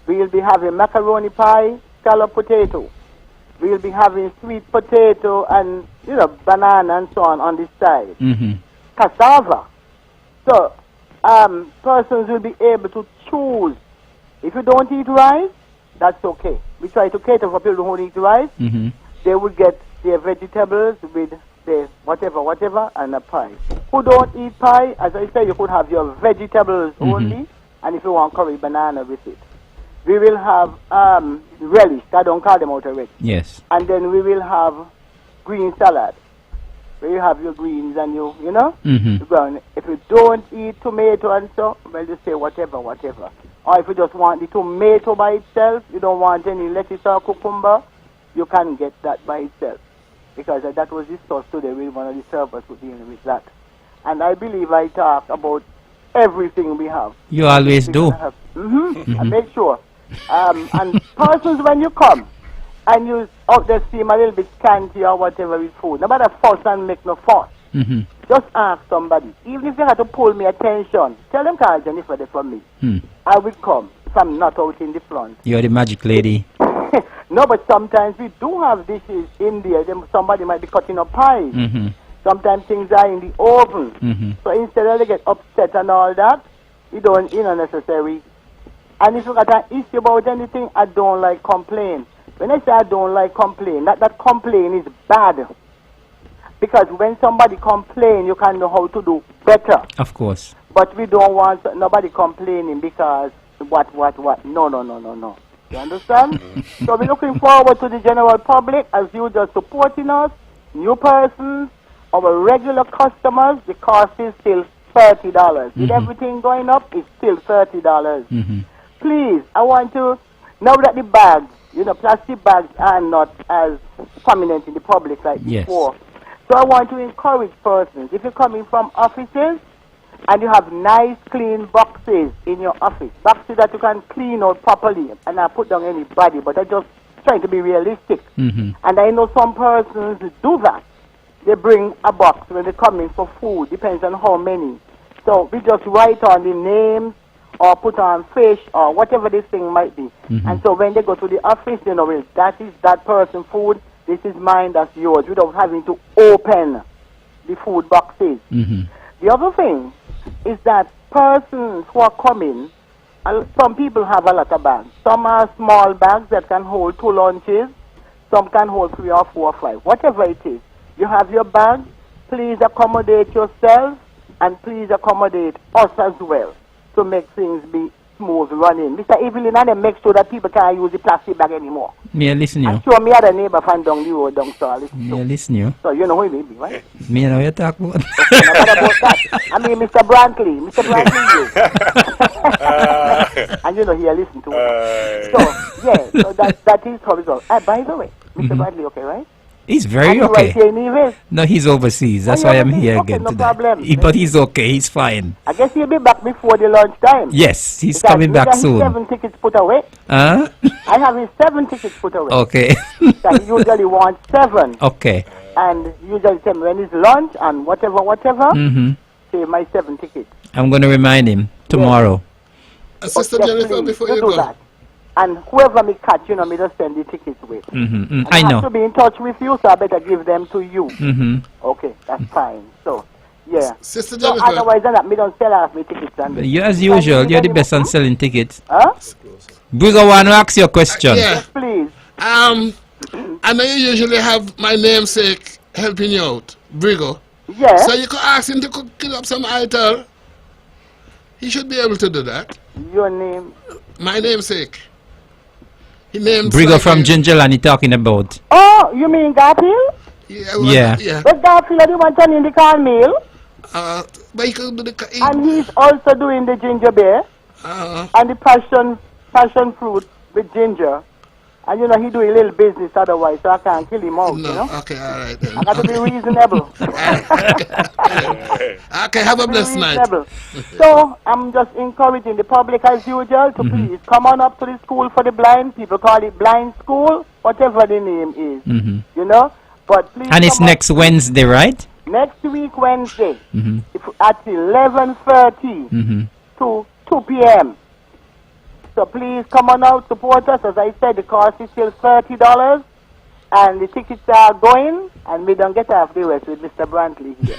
We'll be having macaroni pie, scallop potato. We'll be having sweet potato and, you know, banana and so on this side. Cassava. So, persons will be able to choose If you don't eat rice, that's okay. We try to cater for people who don't eat rice. They would get their vegetables with the whatever, and a pie. Who don't eat pie, as I said, you could have your vegetables only, and if you want curry, banana with it. We will have relish. I don't call them out already. Yes. And then we will have green salad, where you have your greens and you know. If you don't eat tomato and so, well, you say whatever. Or if you just want the tomato by itself, you don't want any lettuce or cucumber, you can get that by itself. Because that was discussed today with one of the servers who dealing with that. And I believe I talk about everything we have. You always do. I make sure. And persons, when you come and you out there seem a little bit scanty or whatever with food, no matter fuss and make no fuss. Just ask somebody. Even if they have to pull me attention, tell them, call Jennifer there for me. I will come if I'm not out in the front. You're the magic lady. No, but sometimes we do have dishes in there. Somebody might be cutting up pies. Sometimes things are in the oven. So instead of they get upset and all that, you don't, necessary. And if you got an issue about anything, I don't like complain. When I say I don't like complain, that complain is bad. Because when somebody complain, you can know how to do better. Of course. But we don't want nobody complaining because what. No. You understand? So we're looking forward to the general public as you just supporting us, new persons, our regular customers. The cost is still $30. With everything going up, it's still $30. Please, I want to, now that the bags, plastic bags are not as prominent in the public like before. So I want to encourage persons, if you're coming from offices and you have nice clean boxes in your office, boxes that you can clean out properly, and not put down anybody, but I just trying to be realistic. And I know some persons do that. They bring a box when they come in for food, depends on how many. So we just write on the names or put on fish or whatever this thing might be. And so when they go to the office, well, that is that person's food, this is mine, that's yours, without having to open the food boxes. The other thing is that persons who are coming, some people have a lot of bags. Some are small bags that can hold 2 lunches. Some can hold 3 or 4 or 5. Whatever it is, you have your bag. Please accommodate yourself and please accommodate us as well to make things be smooth running. Mr. Evelyn, and then make sure that people can't use the plastic bag anymore. Me, I listen you. I'm sure me other neighbor fan down the road down, so I listen Me, I listen you. So you know who he may be, right? Me, I know you talk about. Okay, now what about that? I mean, Mr. Brantley, and he listen to it. So that is how it goes. By the way, Mr. Brantley, okay, right? He's very okay. No, he's overseas. That's why I'm here again today. Problem. But he's okay. He's fine. I guess he'll be back before the lunchtime. Yes, he's coming back soon. 7 tickets put away. Huh? I have his 7 tickets put away. Okay. That he usually wants 7. Okay. And usually tell me when it's lunch and whatever. Say my 7 tickets. I'm going to remind him tomorrow. Sister Jennifer, before you go. That. And whoever me catch, me just send the tickets with. I know. I have to be in touch with you, so I better give them to you. Okay, that's fine. So, yeah. Sister Jennifer. So otherwise than that, me don't sell off my tickets. You, as usual, you're the best on selling tickets. Huh? Brigo want to ask you a question. Yes, please. I know you usually have my namesake helping you out, Brigo. Yes. So you could ask him to kill up some Ital. He should be able to do that. Your name? My namesake. He named Brigo from Gingerland he talking about. Oh, you mean Garfield? Yeah. But Garfield is the one turning the cornmeal. But he could do the... And he's also doing the ginger beer. And the passion fruit with ginger. And he do a little business otherwise, so I can't kill him out, Okay, all right then. I got to be reasonable. Okay, have a blessed night. So, I'm just encouraging the public as usual to please come on up to the school for the blind. People call it blind school, whatever the name is, But please. And it's next Wednesday, right? Next week, Wednesday, at 11:30 to 2 p.m. So please come on out, support us. As I said, the cost is still $30, and the tickets are going, and we don't get off the rest with Mr. Brantley here.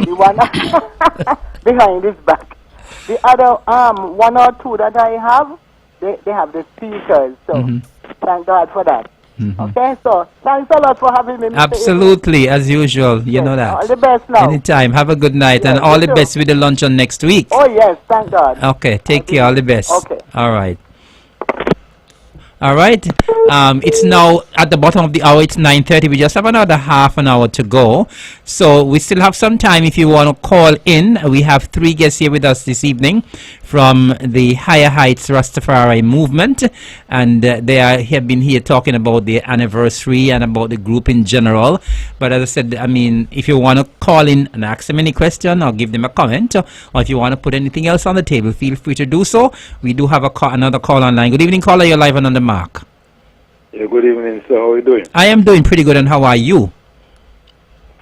The one behind his back. The other 1 or 2 that I have, they have the speakers. So thank God for that. Okay, so thanks a lot for having me, Mr. Absolutely, as usual. You know that. All the best now. Anytime. Have a good night, Yes, and all you the too. best with the luncheon next week. Oh, yes, thank God. Okay, take care. All the best. Okay. All right. All right. It's now at the bottom of the hour. It's 9:30. We just have another half an hour to go. So we still have some time if you want to call in. We have 3 guests here with us this evening from the Higher Heights Rastafari movement. And have been here talking about the anniversary and about the group in general. But as I said, I mean, if you want to call in and ask them any question or give them a comment, or if you want to put anything else on the table, feel free to do so. We do have another call online. Good evening, caller. You're live and on the mark. Yeah, good evening, sir. How are you doing? I am doing pretty good, and how are you?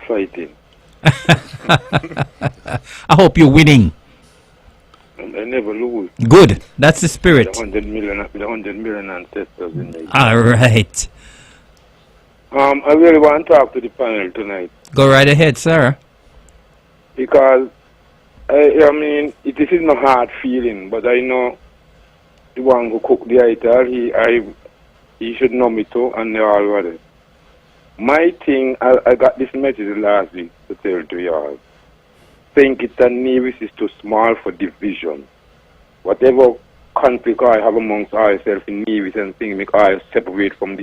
Fighting. I hope you're winning. And I never lose. Good. That's the spirit. With 100 million ancestors in me. All right. I really want to talk to the panel tonight. Go right ahead, sir. Because, I mean, this is my hard feeling, but I know the one who cooked the Ital, he should know me too, and they all ready. My thing, I got this message last week to tell to y'all. Think it's a Nevis is too small for division. Whatever conflict I have amongst ourselves in Nevis and things make I separate from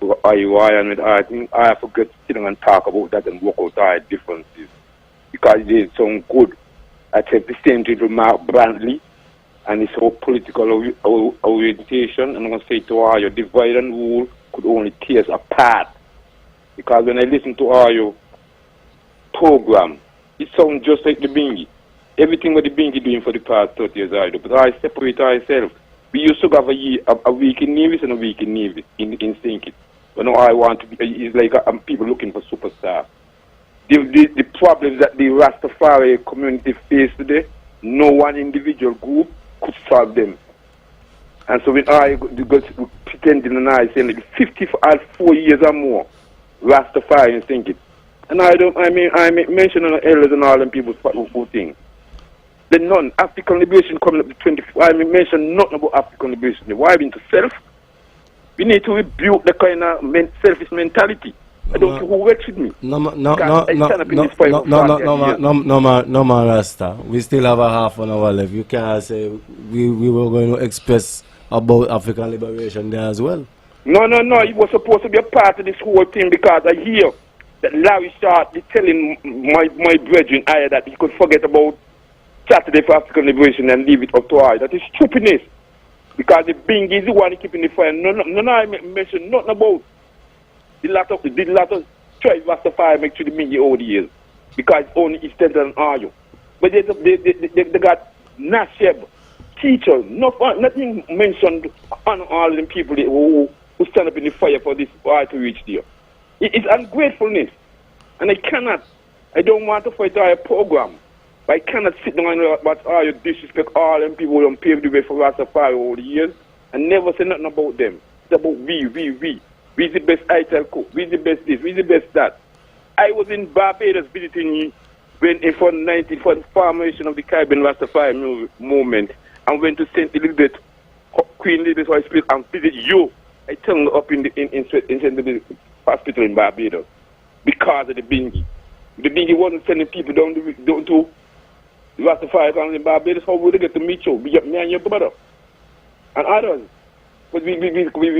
IUI, and I think I forget to sit down and talk about that and work out our differences. Because it did sound good. I said the same thing to Mark Brantley and his whole political orientation, and I'm going to say to all your divide and rule could only tear us apart. Because when I listen to all your program, it sounds just like the Bingy. Everything what the Bingy doing for the past 30 years I do. But I separate ourselves. We used to have a week in Nevis and a week in Nevis, in Sinkit. But now I want to be, it's like people looking for superstars. The problems that the Rastafari community face today, no one individual group could solve them. And so when I go pretending and I saying like 4 years or more, Rastafari and think it. And I mention on the elders and all them people who think. The non-African liberation coming up to 24. I mention nothing about African liberation. Why into self? We need to rebuke the kind of selfish mentality. I don't care who works with me. No, man, Rasta. We still have a half an hour left. You can't say we were going to express about African liberation there as well. No. It was supposed to be a part of this whole thing because I hear that Larry started telling my brethren that he could forget about Saturday for African liberation and leave it up to I. That is stupidness. Because the Bing is the one keeping the fire. No, I mentioned nothing about the lot of tribe Rastafari make to the Mingy over the years. Because only extended an Ayo. But they got Nasheb, teachers, nothing mentioned on all the people who stand up in the fire for this fire to reach there. It's ungratefulness. And I don't want to fight our program. But I cannot sit down and watch all you disrespect all them people who don't pave the way for Rastafari over the years and never say nothing about them. It's about we. We's the best Ital cook. We's the best this. We's the best that. I was in Barbados visiting you for the formation of the Caribbean Rastafari movement and went to St. Elizabeth, Queen Elizabeth Hospital and visit you. I turned up in St. Elizabeth Hospital in Barbados because of the Bingy. The Bingy wasn't sending people down to Rastafari in Barbados. How would they get to meet you? Me and your brother and others. But we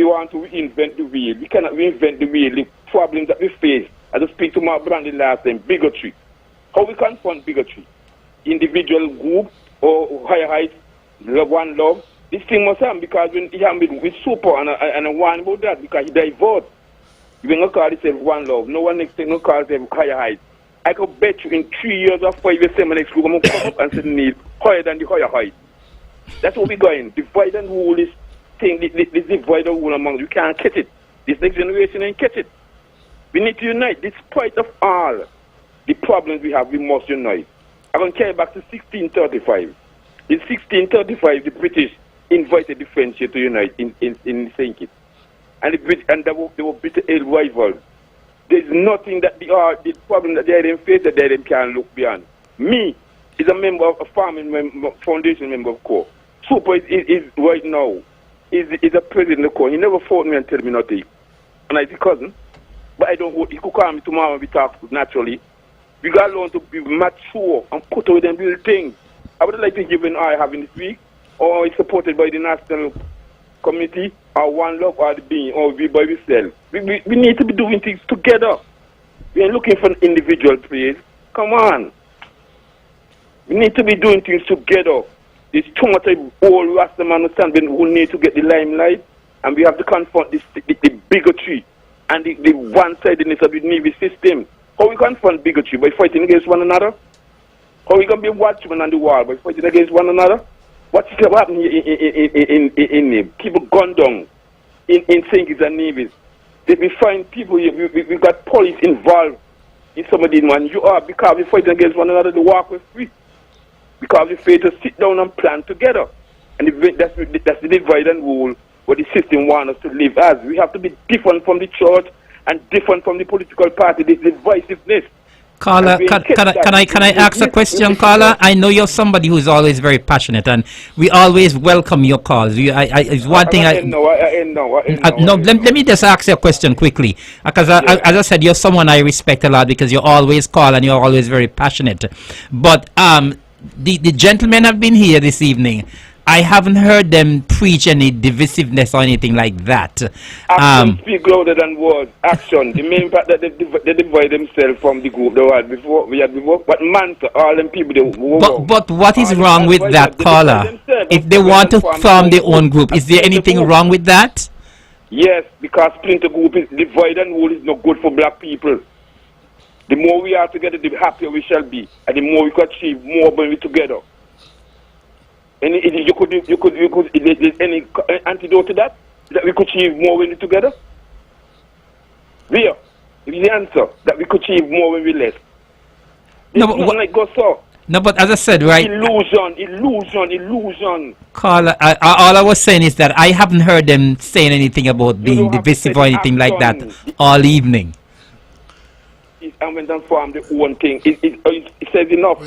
want to reinvent the wheel. We cannot reinvent the wheel. The problems that we face, as I speak to Mark Brandy last time, bigotry. How we confront bigotry? Individual group or higher heights, one love. This thing must happen because when he happened with Super and I warn about that because he diverted. You will not call himself one love. No one next thing no call himself higher heights. I could bet you in 3 years or 5 years, my next group, I'm going to come up and say need higher than the higher heights. That's what we're going. Divide and rule is thing, this divide and rule among you can't catch it. This next generation ain't catch it. We need to unite. Despite of all the problems we have, we must unite. I'm going to carry back to 1635. In 1635, the British invited the French here to unite in St. Kitts. And they were bitter rivals. There's nothing that the problem that they didn't face that they can look beyond. Me is a member of a farming foundation member of CORE. Super is right now is a president of the court. He never phoned me and tell me nothing. And I say, cousin, but I don't vote. He could call me tomorrow and we talk naturally. We got to learn to be mature and put away them little things. I would like to give an eye having this week, or it's supported by the national community, or One Love, or the Being, or we by ourselves. We need to be doing things together. We are looking for an individual praise. Come on. We need to be doing things together. There's too much of old Rastaman understanding who need to get the limelight, and we have to confront the bigotry and the one-sidedness of the Navy system. How we confront bigotry? By fighting against one another? How we going to be watchmen on the wall by fighting against one another? What's happening in people gone down in St. Kitts and Nevis? That we find people, we got police involved in some of these ones. You are, because we fighting against one another, the walk was free. Because we fail to sit down and plan together. And that's the divide and rule what the system wants us to live as. We have to be different from the church and different from the political party. This divisiveness. Carla, can I ask a question, Carla? I know you're somebody who's always very passionate, and we always welcome your calls. It's one thing. No, let me just ask you a question quickly, because as I said, you're someone I respect a lot because you always call and you're always very passionate. But the gentlemen have been here this evening. I haven't heard them preach any divisiveness or anything like that. Action speak louder than words. Action. The main part that they divide themselves from the group they had before. But man, all them people. But what is wrong with that, Carla? If they want to form their own group, is there anything wrong with that? Yes, because splinter group is divide and rule is not good for black people. The more we are together, the happier we shall be, and the more we can achieve more when we're together. And you could there's any antidote to that we could achieve more when we're together? Where is the answer that we could achieve more when we're less? No, but as I said, right? Illusion. Carla, all I was saying is that I haven't heard them saying anything about being divisive or anything like that all evening. And when they form the own thing, it says enough.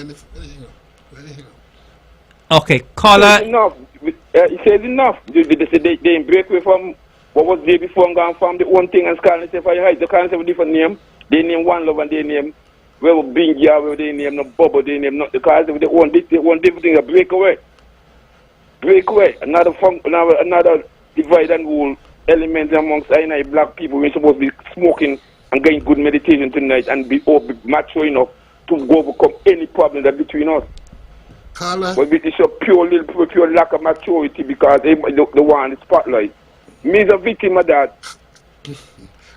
Okay, Carla. It says enough. They break away from what was there before and go and form the own thing and call themselves for height. They can't have a different name. They name One Love and they name where Bingia, where they name no Bubble, they name not the cars they want this, they want everything. Break away. Another divide and rule element amongst black people. We're supposed to be smoking and getting good meditation tonight and be mature enough to go overcome any problem that between us. Carla? But it's a pure lack of maturity because they want the spotlight. Me is a victim of that.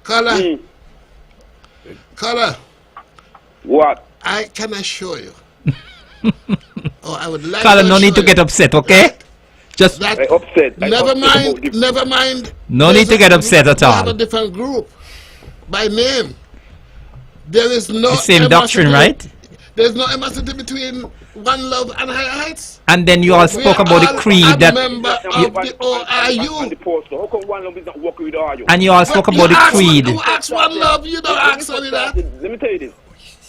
Carla? Carla? What? I can assure you. I would like Carla, no need to get upset, okay? Just upset. Never mind. No need to get upset at all. We have a different group by name. There is no the same doctrine, right? There's no animosity between One Love and Higher Heights. And then you all spoke about the creed that member of the ORU. And you all spoke about the creed. You ask One Love, you don't ask only that. Let me tell you this.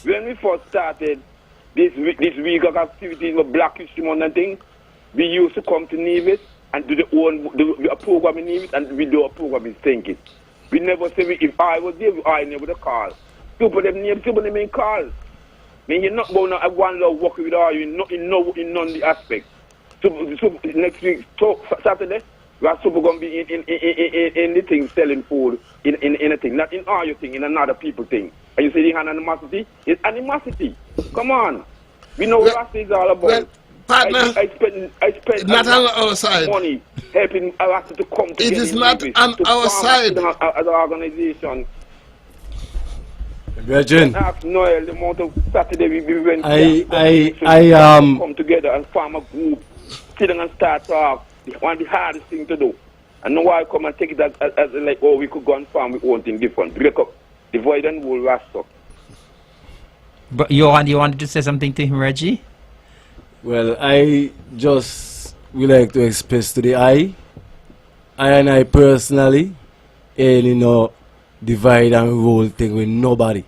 When we first started this week of activities with Black History Month and things, we used to come to Nevis and do a program in Nevis and we do a program in St. Kitts. We never say if I was there, I never would call. People them ain't call. I mean, you're not going to have One Love working with all you in none of the aspects. So next week, Saturday, we are super going to be in the thing selling food in anything, not in all your thing, in another people thing. And you say the animosity? It's animosity. Come on. We know what Rasta is all about. Partner, I spend not on our side. Money helping Rasta to come together. It is not on our side. As an organization. Virgin, ask Noel the amount of Saturday we went come together and form a group, sit down and start talk. It's one of the hardest thing to do. And now I come and take it as like, we could go and farm with one thing different. Break up, divide and rule Rasta. But you wanted to say something to him, Reggie? Well, I just would like to express to the I personally, divide and rule thing with nobody.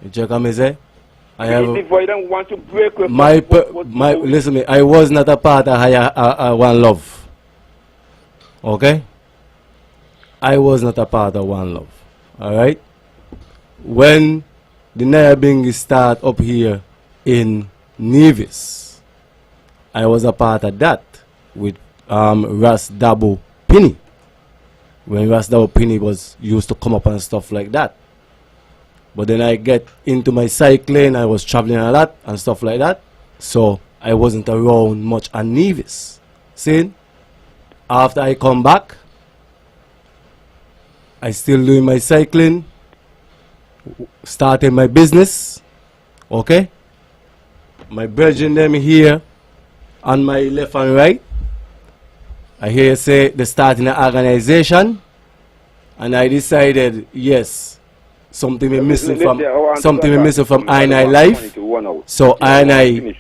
You check what I say? I have divide and want to break with listen to me. I was not a part of One Love. Okay? I was not a part of One Love. Alright? When the Nyabingi start up here in Nevis, I was a part of that with Ras Dabo Penny. When Ras Dabo Penny was used to come up and stuff like that. But then I get into my cycling, I was traveling a lot and stuff like that. So I wasn't around much on Nevis. See? After I come back, I still doing my cycling, starting my business. Okay? My brethren them here on my left and right. I hear you say they're starting an organization, and I decided, yes, something we missing from I life. So I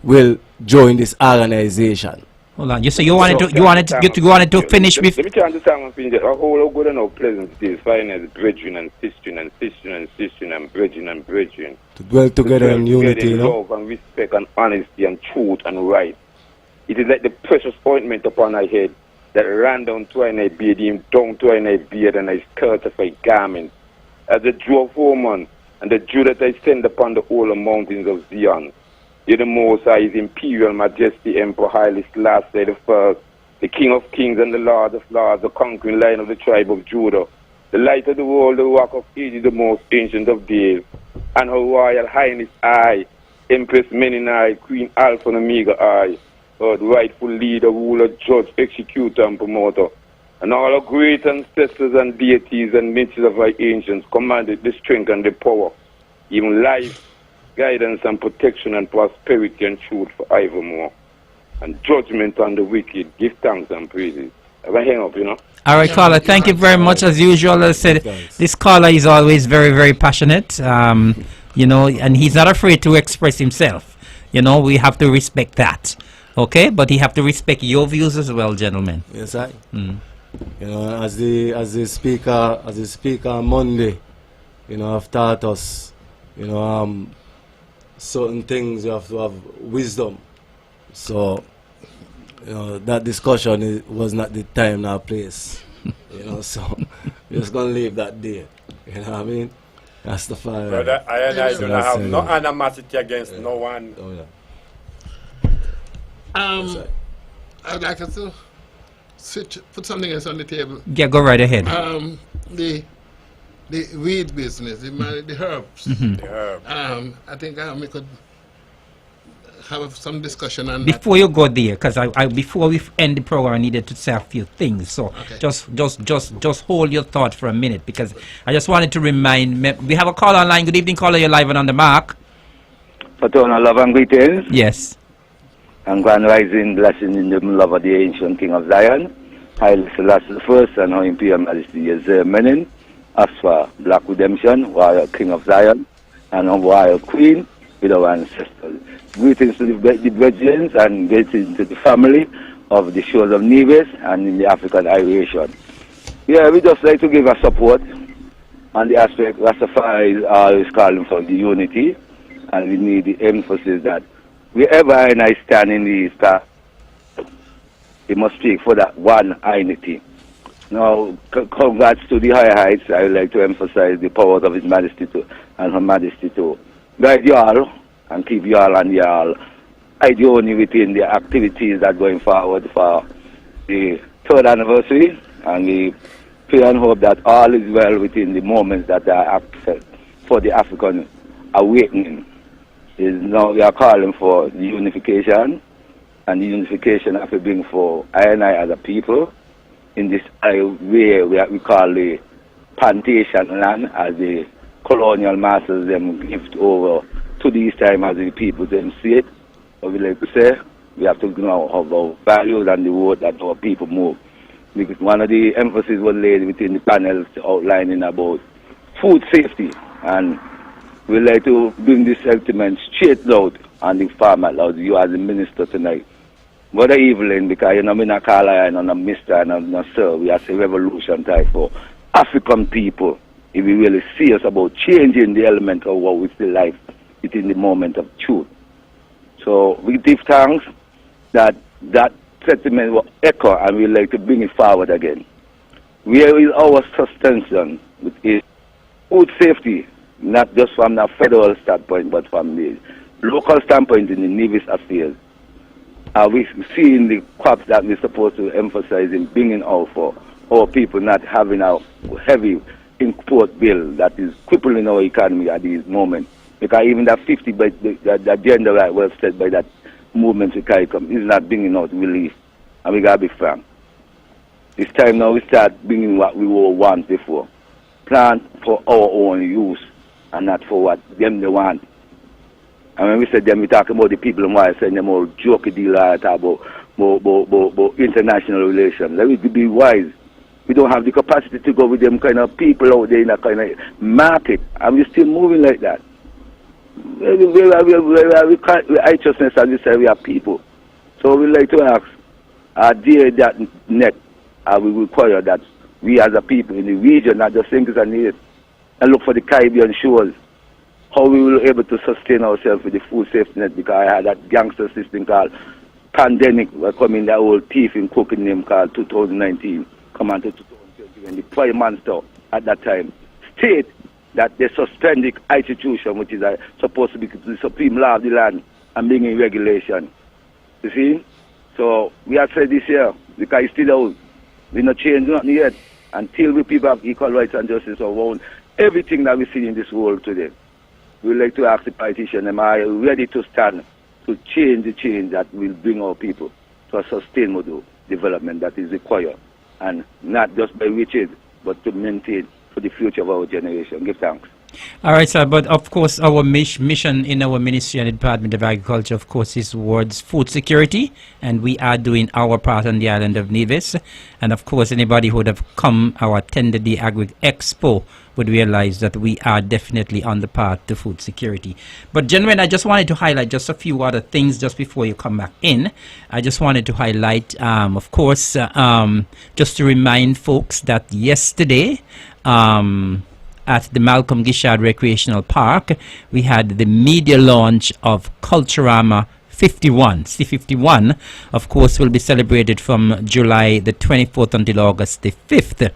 will join this organization. Hold on. You say you wanted to finish with. Let me try to understand one thing. A whole good enough pleasant is fine as brethren and sister and sister and sister and brethren and brethren. To dwell together in unity, in love and respect and honesty and truth and right. It is like the precious ointment upon our head that ran down to our beard, him down to our beard and his skirt of a garment. As the Jew of woman and the Jew that I send upon the holy mountains of Zion. You're the Most High, His Imperial Majesty, Emperor Haile Selassie the First, the King of Kings and the Lord of Lords, the conquering Lion of the tribe of Judah, the Light of the world, the Rock of Ages, the most ancient of days, and Her Royal Highness I, Empress Meninai, Queen Alpha and Omega I, the rightful leader, ruler, judge, executor, and promoter, and all our great ancestors and deities and ministers of our ancients commanded the strength and the power, even life, guidance and protection and prosperity and truth forevermore, and judgment on the wicked. Give thanks and praises. I hang up, you know. All right, caller. Thank you very much. As usual, as I said, this caller is always very, very passionate. You know, and he's not afraid to express himself. You know, we have to respect that. Okay, but he have to respect your views as well, gentlemen. Yes, I. You know, as the speaker on Monday, you know, have taught us, you know, certain things you have to have wisdom. So, you know, that discussion was not the time nor place. You know, so we're just gonna leave that there. You know what I mean? That's the fire. Brother, I do not have no animosity against no one. Oh, yeah. I'd like us to put something else on the table. Yeah, go right ahead. The weed business, the herbs. The herb. I think we could have some discussion on before you go there, because before we end the program, I needed to say a few things. So just hold your thought for a minute, because I just wanted to remind. We have a call online. Good evening, caller. You're live and on the mark. Paternal love and greetings. Yes. And grand rising, blessing in the love of the ancient King of Zion, Haile Selassie the First, and Her Imperial Majesty Menin, as for Black Redemption, Royal King of Zion, and our Royal Queen with our ancestors. Greetings to the brethren and greetings to the family of the shores of Nevis and in the African Iration. Yeah, we just like to give a support on the aspect Rastafari is always calling for the unity, and we need the emphasis that wherever I stand in these paths, we must speak for that one unity. Now, congrats to the high heights. I would like to emphasize the power of His Majesty and Her Majesty to guide you all and keep you all and you all ideally within the activities that are going forward for the 3rd anniversary. And we pray and hope that all is well within the moments that are acted for the African awakening. Now we are calling for the unification, and the unification have to bring for I and I as a people in this way we call the plantation land, as the colonial masters them give over to these time as the people them see it. But we like to say we have to know our values and the word that our people move. Because one of the emphasis was laid within the panels outlining about food safety, and we like to bring this sentiment straight out on the farmer out. You as the minister tonight. Brother Evelyn, because you know me not call her, and I'm Mr. and I'm not Sir. We are a revolution type for African people. If we really serious about changing the element of what we still life it in the moment of truth. So we give thanks that that sentiment will echo, and we like to bring it forward again. Where is our suspension with it? Food safety, not just from the federal standpoint, but from the local standpoint in the Nevis affairs. Are we seeing the crops that we're supposed to emphasize in bringing out for our people not having a heavy import bill that is crippling our economy at this moment? Because even that 50, but the agenda that was set by that movement to CARICOM is not bringing out relief. And we got to be frank. It's time now we start bringing what we all want before. Plant for our own use and not for what them they want. And when we say them, we talk about the people and why I say them all jokey deal about international relations. Let me be wise. We don't have the capacity to go with them kind of people out there in a kind of market. And we're still moving like that. We righteousness, as we say, we are people. So we like to ask, dear that net, we require that we as a people in the region, not just thinkers and ears, and look for the Caribbean shores, how we will be able to sustain ourselves with the food safety net, because I had that gangster system called pandemic, coming that old thief in cooking name called 2019, come on to 2020, when the prime minister at that time state that they suspend the institution, which is supposed to be the supreme law of the land, and bring in regulation. You see? So we have said this year, because it's still out. We not change nothing yet until we people have equal rights and justice around everything that we see in this world today. We would like to ask the politician, am I ready to stand to change the change that will bring our people to a sustainable development that is required, and not just by riches, but to maintain for the future of our generation. Give thanks. All right, sir. But of course, our mission in our ministry and the Department of Agriculture, of course, is towards food security, and we are doing our part on the island of Nevis. And of course, anybody who would have come or attended the Agri Expo would realize that we are definitely on the path to food security. But gentlemen, I just wanted to highlight just a few other things just before you come back in. I just wanted to highlight, of course, just to remind folks that yesterday, at the Malcolm Gishard Recreational Park, we had the media launch of Culturama 51. C51, of course, will be celebrated from July the 24th until August the 5th.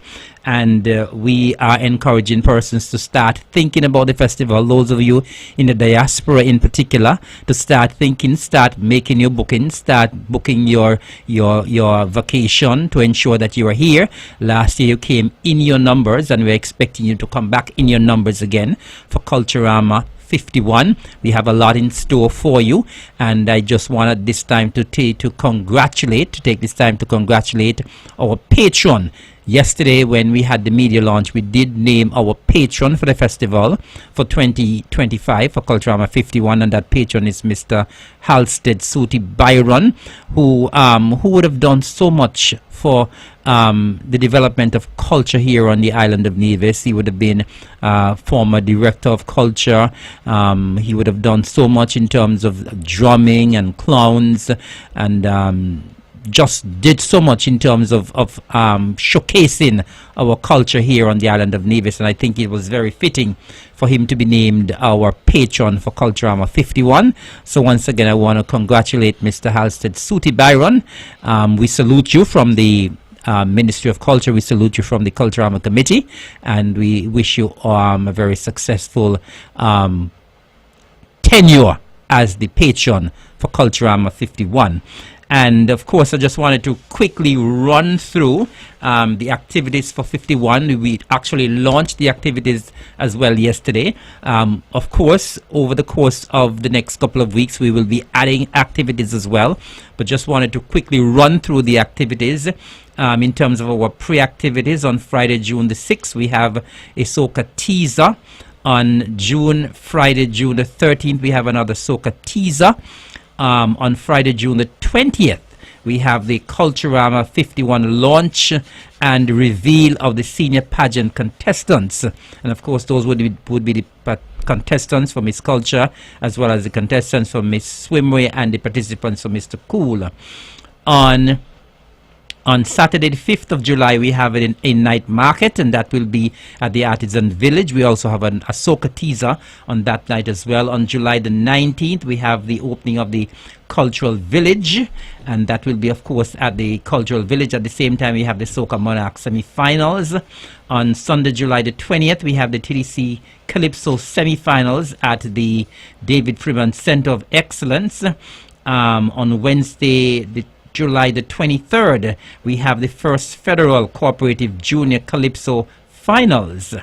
And we are encouraging persons to start thinking about the festival. Those of you in the diaspora in particular, to start thinking, start making your bookings, start booking your vacation to ensure that you are here. Last year you came in your numbers, and we're expecting you to come back in your numbers again for Culturama 51. We have a lot in store for you, and I just wanted this time to take this time to congratulate our patron. Yesterday, when we had the media launch, we did name our patron for the festival for 2025 for Culturama 51, and that patron is Mr. Halstead Suti Byron, who would have done so much for the development of culture here on the island of Nevis. He would have been former director of culture. He would have done so much in terms of drumming and clowns, and just did so much in terms of showcasing our culture here on the island of Nevis. And I think it was very fitting for him to be named our patron for Culturama 51. So once again, I want to congratulate Mr. Halstead Suti Byron. We salute you from the Ministry of Culture. We salute you from the Culturama Committee, and we wish you a very successful tenure as the patron for Culturama 51. And of course, I just wanted to quickly run through the activities for 51. We actually launched the activities as well yesterday. Of course, over the course of the next couple of weeks, we will be adding activities as well. But just wanted to quickly run through the activities. In terms of our pre-activities, on Friday, June the 6th, we have a soca teaser. On Friday, June the 13th, we have another soca teaser. On Friday, June the 20th, we have the Culturama 51 launch and reveal of the senior pageant contestants. And of course, those would be the contestants for Miss Culture, as well as the contestants for Miss Swimway and the participants for Mr. Cool. On On Saturday, the 5th of July, we have a night market, and that will be at the Artisan Village. We also have a soca teaser on that night as well. On July the 19th, we have the opening of the Cultural Village, and that will be, of course, at the Cultural Village. At the same time, we have the Soca Monarch semi-finals. On Sunday, July the 20th, we have the TDC Calypso semi-finals at the David Freeman Center of Excellence. On Wednesday, July the 23rd, we have the first Federal Cooperative Junior Calypso Finals.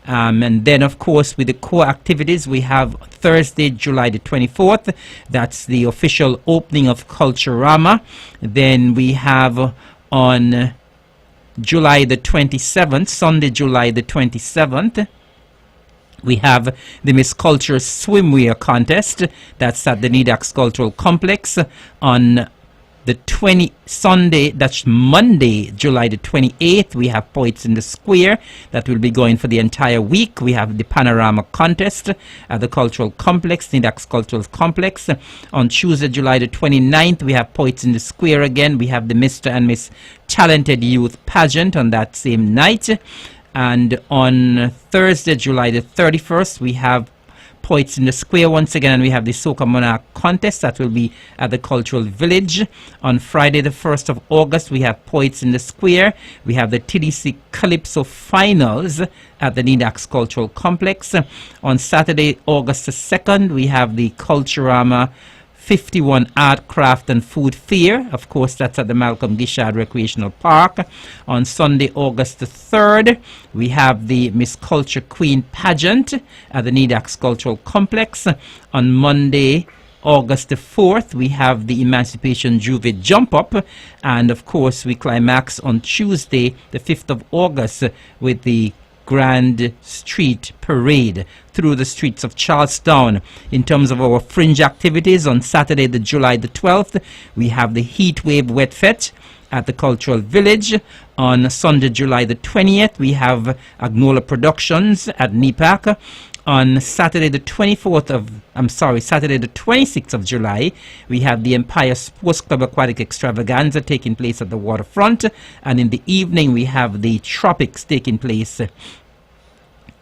And then, of course, with the core activities, we have Thursday, July the 24th. That's the official opening of Culturama. Then we have on July the 27th, Sunday, July the 27th, we have the Miss Culture Swimwear Contest. That's at the Nidax Cultural Complex on the Sunday, that's Monday, July the 28th. We have Poets in the Square that will be going for the entire week. We have the Panorama Contest at the Cultural Complex, Nidax Cultural Complex. On Tuesday, July the 29th, we have Poets in the Square again. We have the Mr. and Miss Talented Youth Pageant on that same night. And on Thursday, July the 31st, we have Poets in the Square once again, and we have the Soca Monarch contest that will be at the Cultural Village. On Friday the 1st of August, we have Poets in the Square. We have the TDC Calypso Finals at the Nidax Cultural Complex. On Saturday, August the 2nd, we have the Culturama 51 Art, Craft and Food Fair. Of course, that's at the Malcolm Gishard Recreational Park. On Sunday, August the 3rd, we have the Miss Culture Queen Pageant at the Nidax Cultural Complex. On Monday, August the 4th, we have the Emancipation Juve Jump Up. And of course, we climax on Tuesday, the 5th of August, with the Grand Street Parade through the streets of Charlestown. In terms of our fringe activities, on Saturday, the July the 12th, we have the Heat Wave Wet Fete at the Cultural Village. On Sunday, July the 20th, we have Agnola Productions at NEPAC. On Saturday the 26th of July, we have the Empire Sports Club Aquatic Extravaganza taking place at the waterfront. And in the evening, we have the Tropics taking place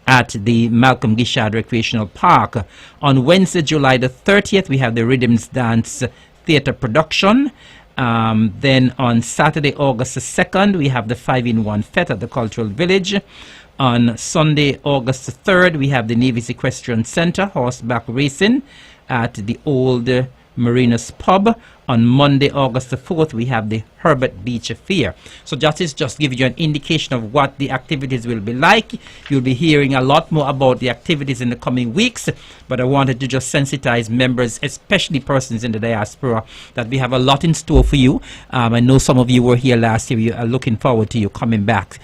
at the Malcolm Gishard Recreational Park. On Wednesday, July the 30th, we have the Rhythms Dance Theatre production. Then on Saturday, August the 2nd, we have the 5-in-1 Fete at the Cultural Village. On Sunday, August the 3rd, we have the Navy's Equestrian Center horseback racing at the Old Marinas Pub. On Monday, August the 4th, we have the Herbert Beach Affair. So Justice just give you an indication of what the activities will be like. You'll be hearing a lot more about the activities in the coming weeks, but I wanted to just sensitize members, especially persons in the diaspora, that we have a lot in store for you. I know some of you were here last year. We are looking forward to you coming back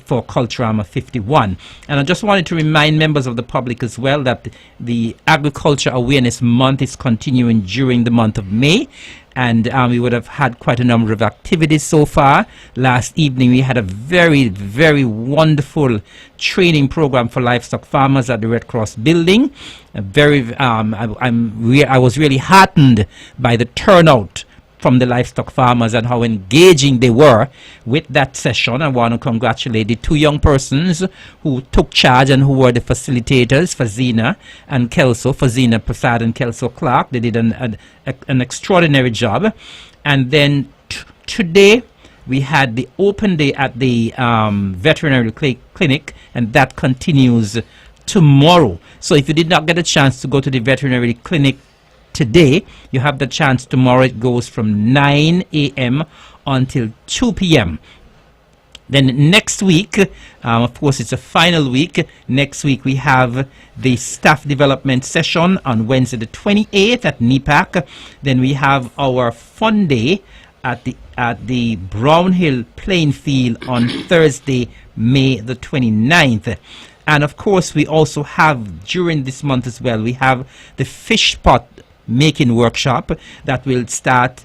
for Culturama 51. And I just wanted to remind members of the public as well that the Agriculture Awareness Month is continuing during the month of May. And we would have had quite a number of activities so far. Last evening, we had a very, very wonderful training program for livestock farmers at the Red Cross building. I was really heartened by the turnout from the livestock farmers and how engaging they were with that session. I want to congratulate the two young persons who took charge and who were the facilitators, Fazina and Kelso, Fazina Prasad and Kelso Clark. They did an extraordinary job. And then today we had the open day at the veterinary clinic, and that continues tomorrow. So if you did not get a chance to go to the veterinary clinic today, you have the chance tomorrow. It goes from 9 a.m. until 2 p.m. Then next week, of course, it's a final week. Next week, we have the staff development session on Wednesday the 28th at NEPAC. Then we have our fun day at the Brown Hill playing field on Thursday, May the 29th. And of course, we also have, during this month as well, we have the fish pot making workshop that will start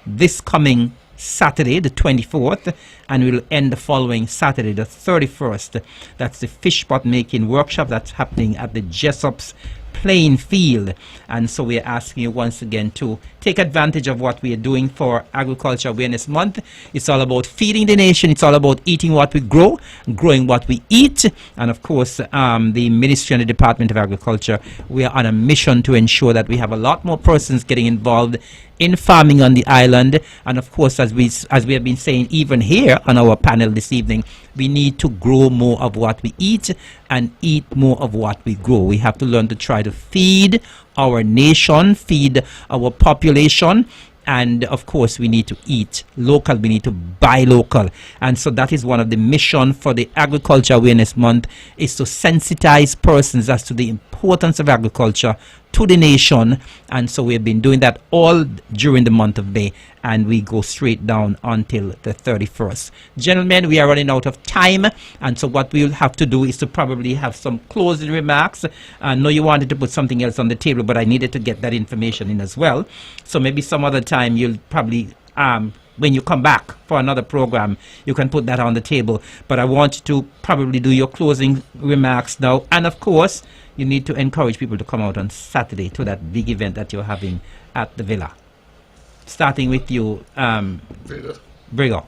this coming Saturday the 24th and will end the following Saturday the 31st. That's the fish pot making workshop that's happening at the Jessop's playing field. And so we're asking you once again to take advantage of what we are doing for Agriculture Awareness Month. It's all about feeding the nation. It's all about eating what we grow, growing what we eat. And of course, the Ministry and the Department of Agriculture, we are on a mission to ensure that we have a lot more persons getting involved in farming on the island. And of course, as we have been saying even here on our panel this evening, we need to grow more of what we eat and eat more of what we grow. We have to learn to try to feed our nation, feed our population, and of course we need to eat local, we need to buy local. And so that is one of the mission for the Agriculture Awareness Month, is to sensitize persons as to the importance of agriculture to the nation. And so we've been doing that all during the month of May, and we go straight down until the 31st. Gentlemen, we are running out of time, and so what we'll have to do is to probably have some closing remarks. I know you wanted to put something else on the table, but I needed to get that information in as well. So maybe some other time you'll probably when you come back for another program, you can put that on the table. But I want you to probably do your closing remarks now. And of course, you need to encourage people to come out on Saturday to that big event that you're having at the Villa. Starting with you, Brigo.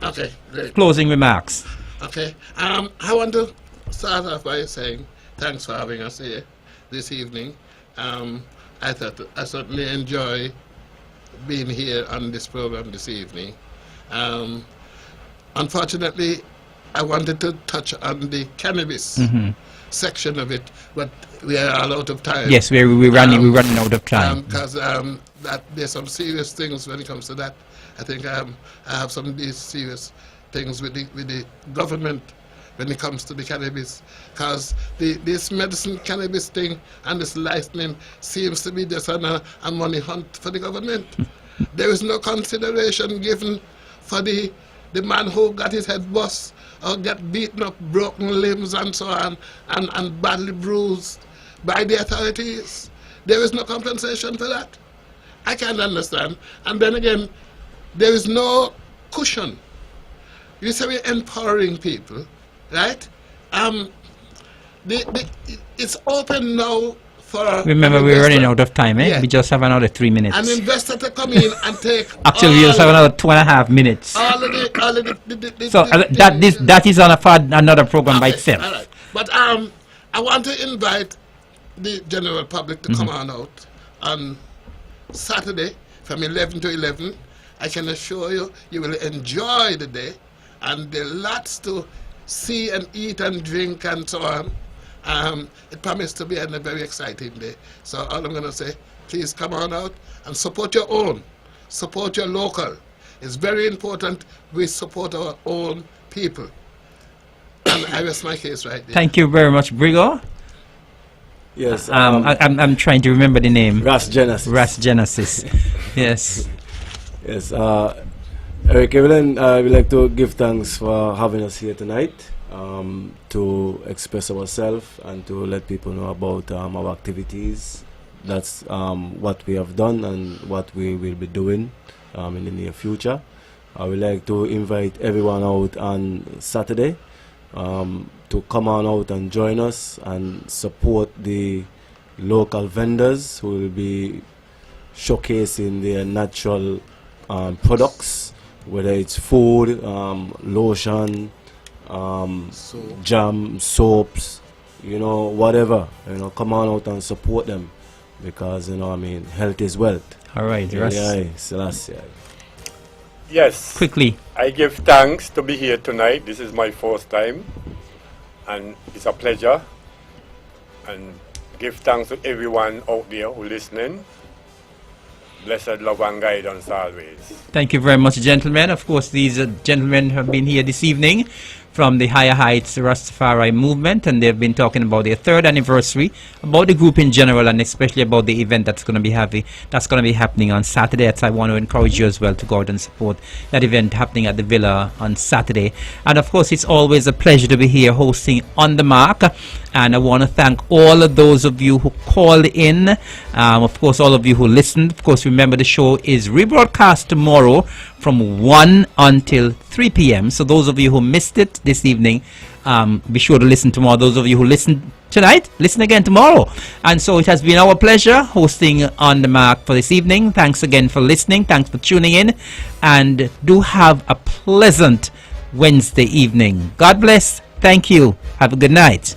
Okay, great. Closing remarks. Okay. I want to start off by saying thanks for having us here this evening. I certainly enjoy being here on this program this evening. Unfortunately, I wanted to touch on the cannabis section of it, but we are all out of time. Yes, we're running out of time. Because that there's some serious things when it comes to that. I think I have some of these serious things with the government when it comes to the cannabis, because this medicine cannabis thing and this licensing seems to be just a money hunt for the government. There is no consideration given for the man who got his head bust or got beaten up, broken limbs and so on, and badly bruised by the authorities. There is no compensation for that. I can't understand. And then again, there is no cushion. You say we're empowering people, right? It's open now for... Remember, we're running out of time, eh? Yeah. We just have another 3 minutes. An investor to come in and take... Actually, we just have another 2.5 minutes. That is on another program by itself. All right. But I want to invite the general public to come on out on Saturday from 11 to 11. I can assure you, you will enjoy the day, and there are lots to see and eat and drink and so on. It promises to be a very exciting day. So all I'm going to say, please come on out and support your own. Support your local. It's very important we support our own people. And I rest my case right there. Thank you very much, Brigo. Yes. I'm trying to remember the name. Ras Genesis. Yes. Yes. Eric, Evelyn, I would like to give thanks for having us here tonight, to express ourselves and to let people know about our activities. That's what we have done and what we will be doing in the near future. I would like to invite everyone out on Saturday to come on out and join us and support the local vendors who will be showcasing their natural products, whether it's food, lotion, jam, soaps, whatever. Come on out and support them, because health is wealth. All right, Yes. Quickly. I give thanks to be here tonight. This is my first time, and it's a pleasure. And give thanks to everyone out there who listening. Blessed love and guidance always. Thank you very much, gentlemen. Of course, these gentlemen have been here this evening from the Higher Heights Rastafari movement, and they've been talking about their 3rd anniversary, about the group in general, and especially about the event that's going to be happening on Saturday. So I want to encourage you as well to go out and support that event happening at the Villa on Saturday. And of course, it's always a pleasure to be here hosting On The Mark. And I want to thank all of those of you who called in, of course all of you who listened. Of course, remember the show is rebroadcast tomorrow from 1 until 3 p.m. So those of you who missed it this evening, be sure to listen tomorrow. Those of you who listened tonight, listen again tomorrow. And so it has been our pleasure hosting On The Mark for this evening. Thanks again for listening. Thanks for tuning in. And do have a pleasant Wednesday evening. God bless. Thank you. Have a good night.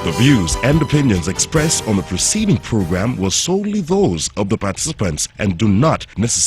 The views and opinions expressed on the preceding program were solely those of the participants and do not necessarily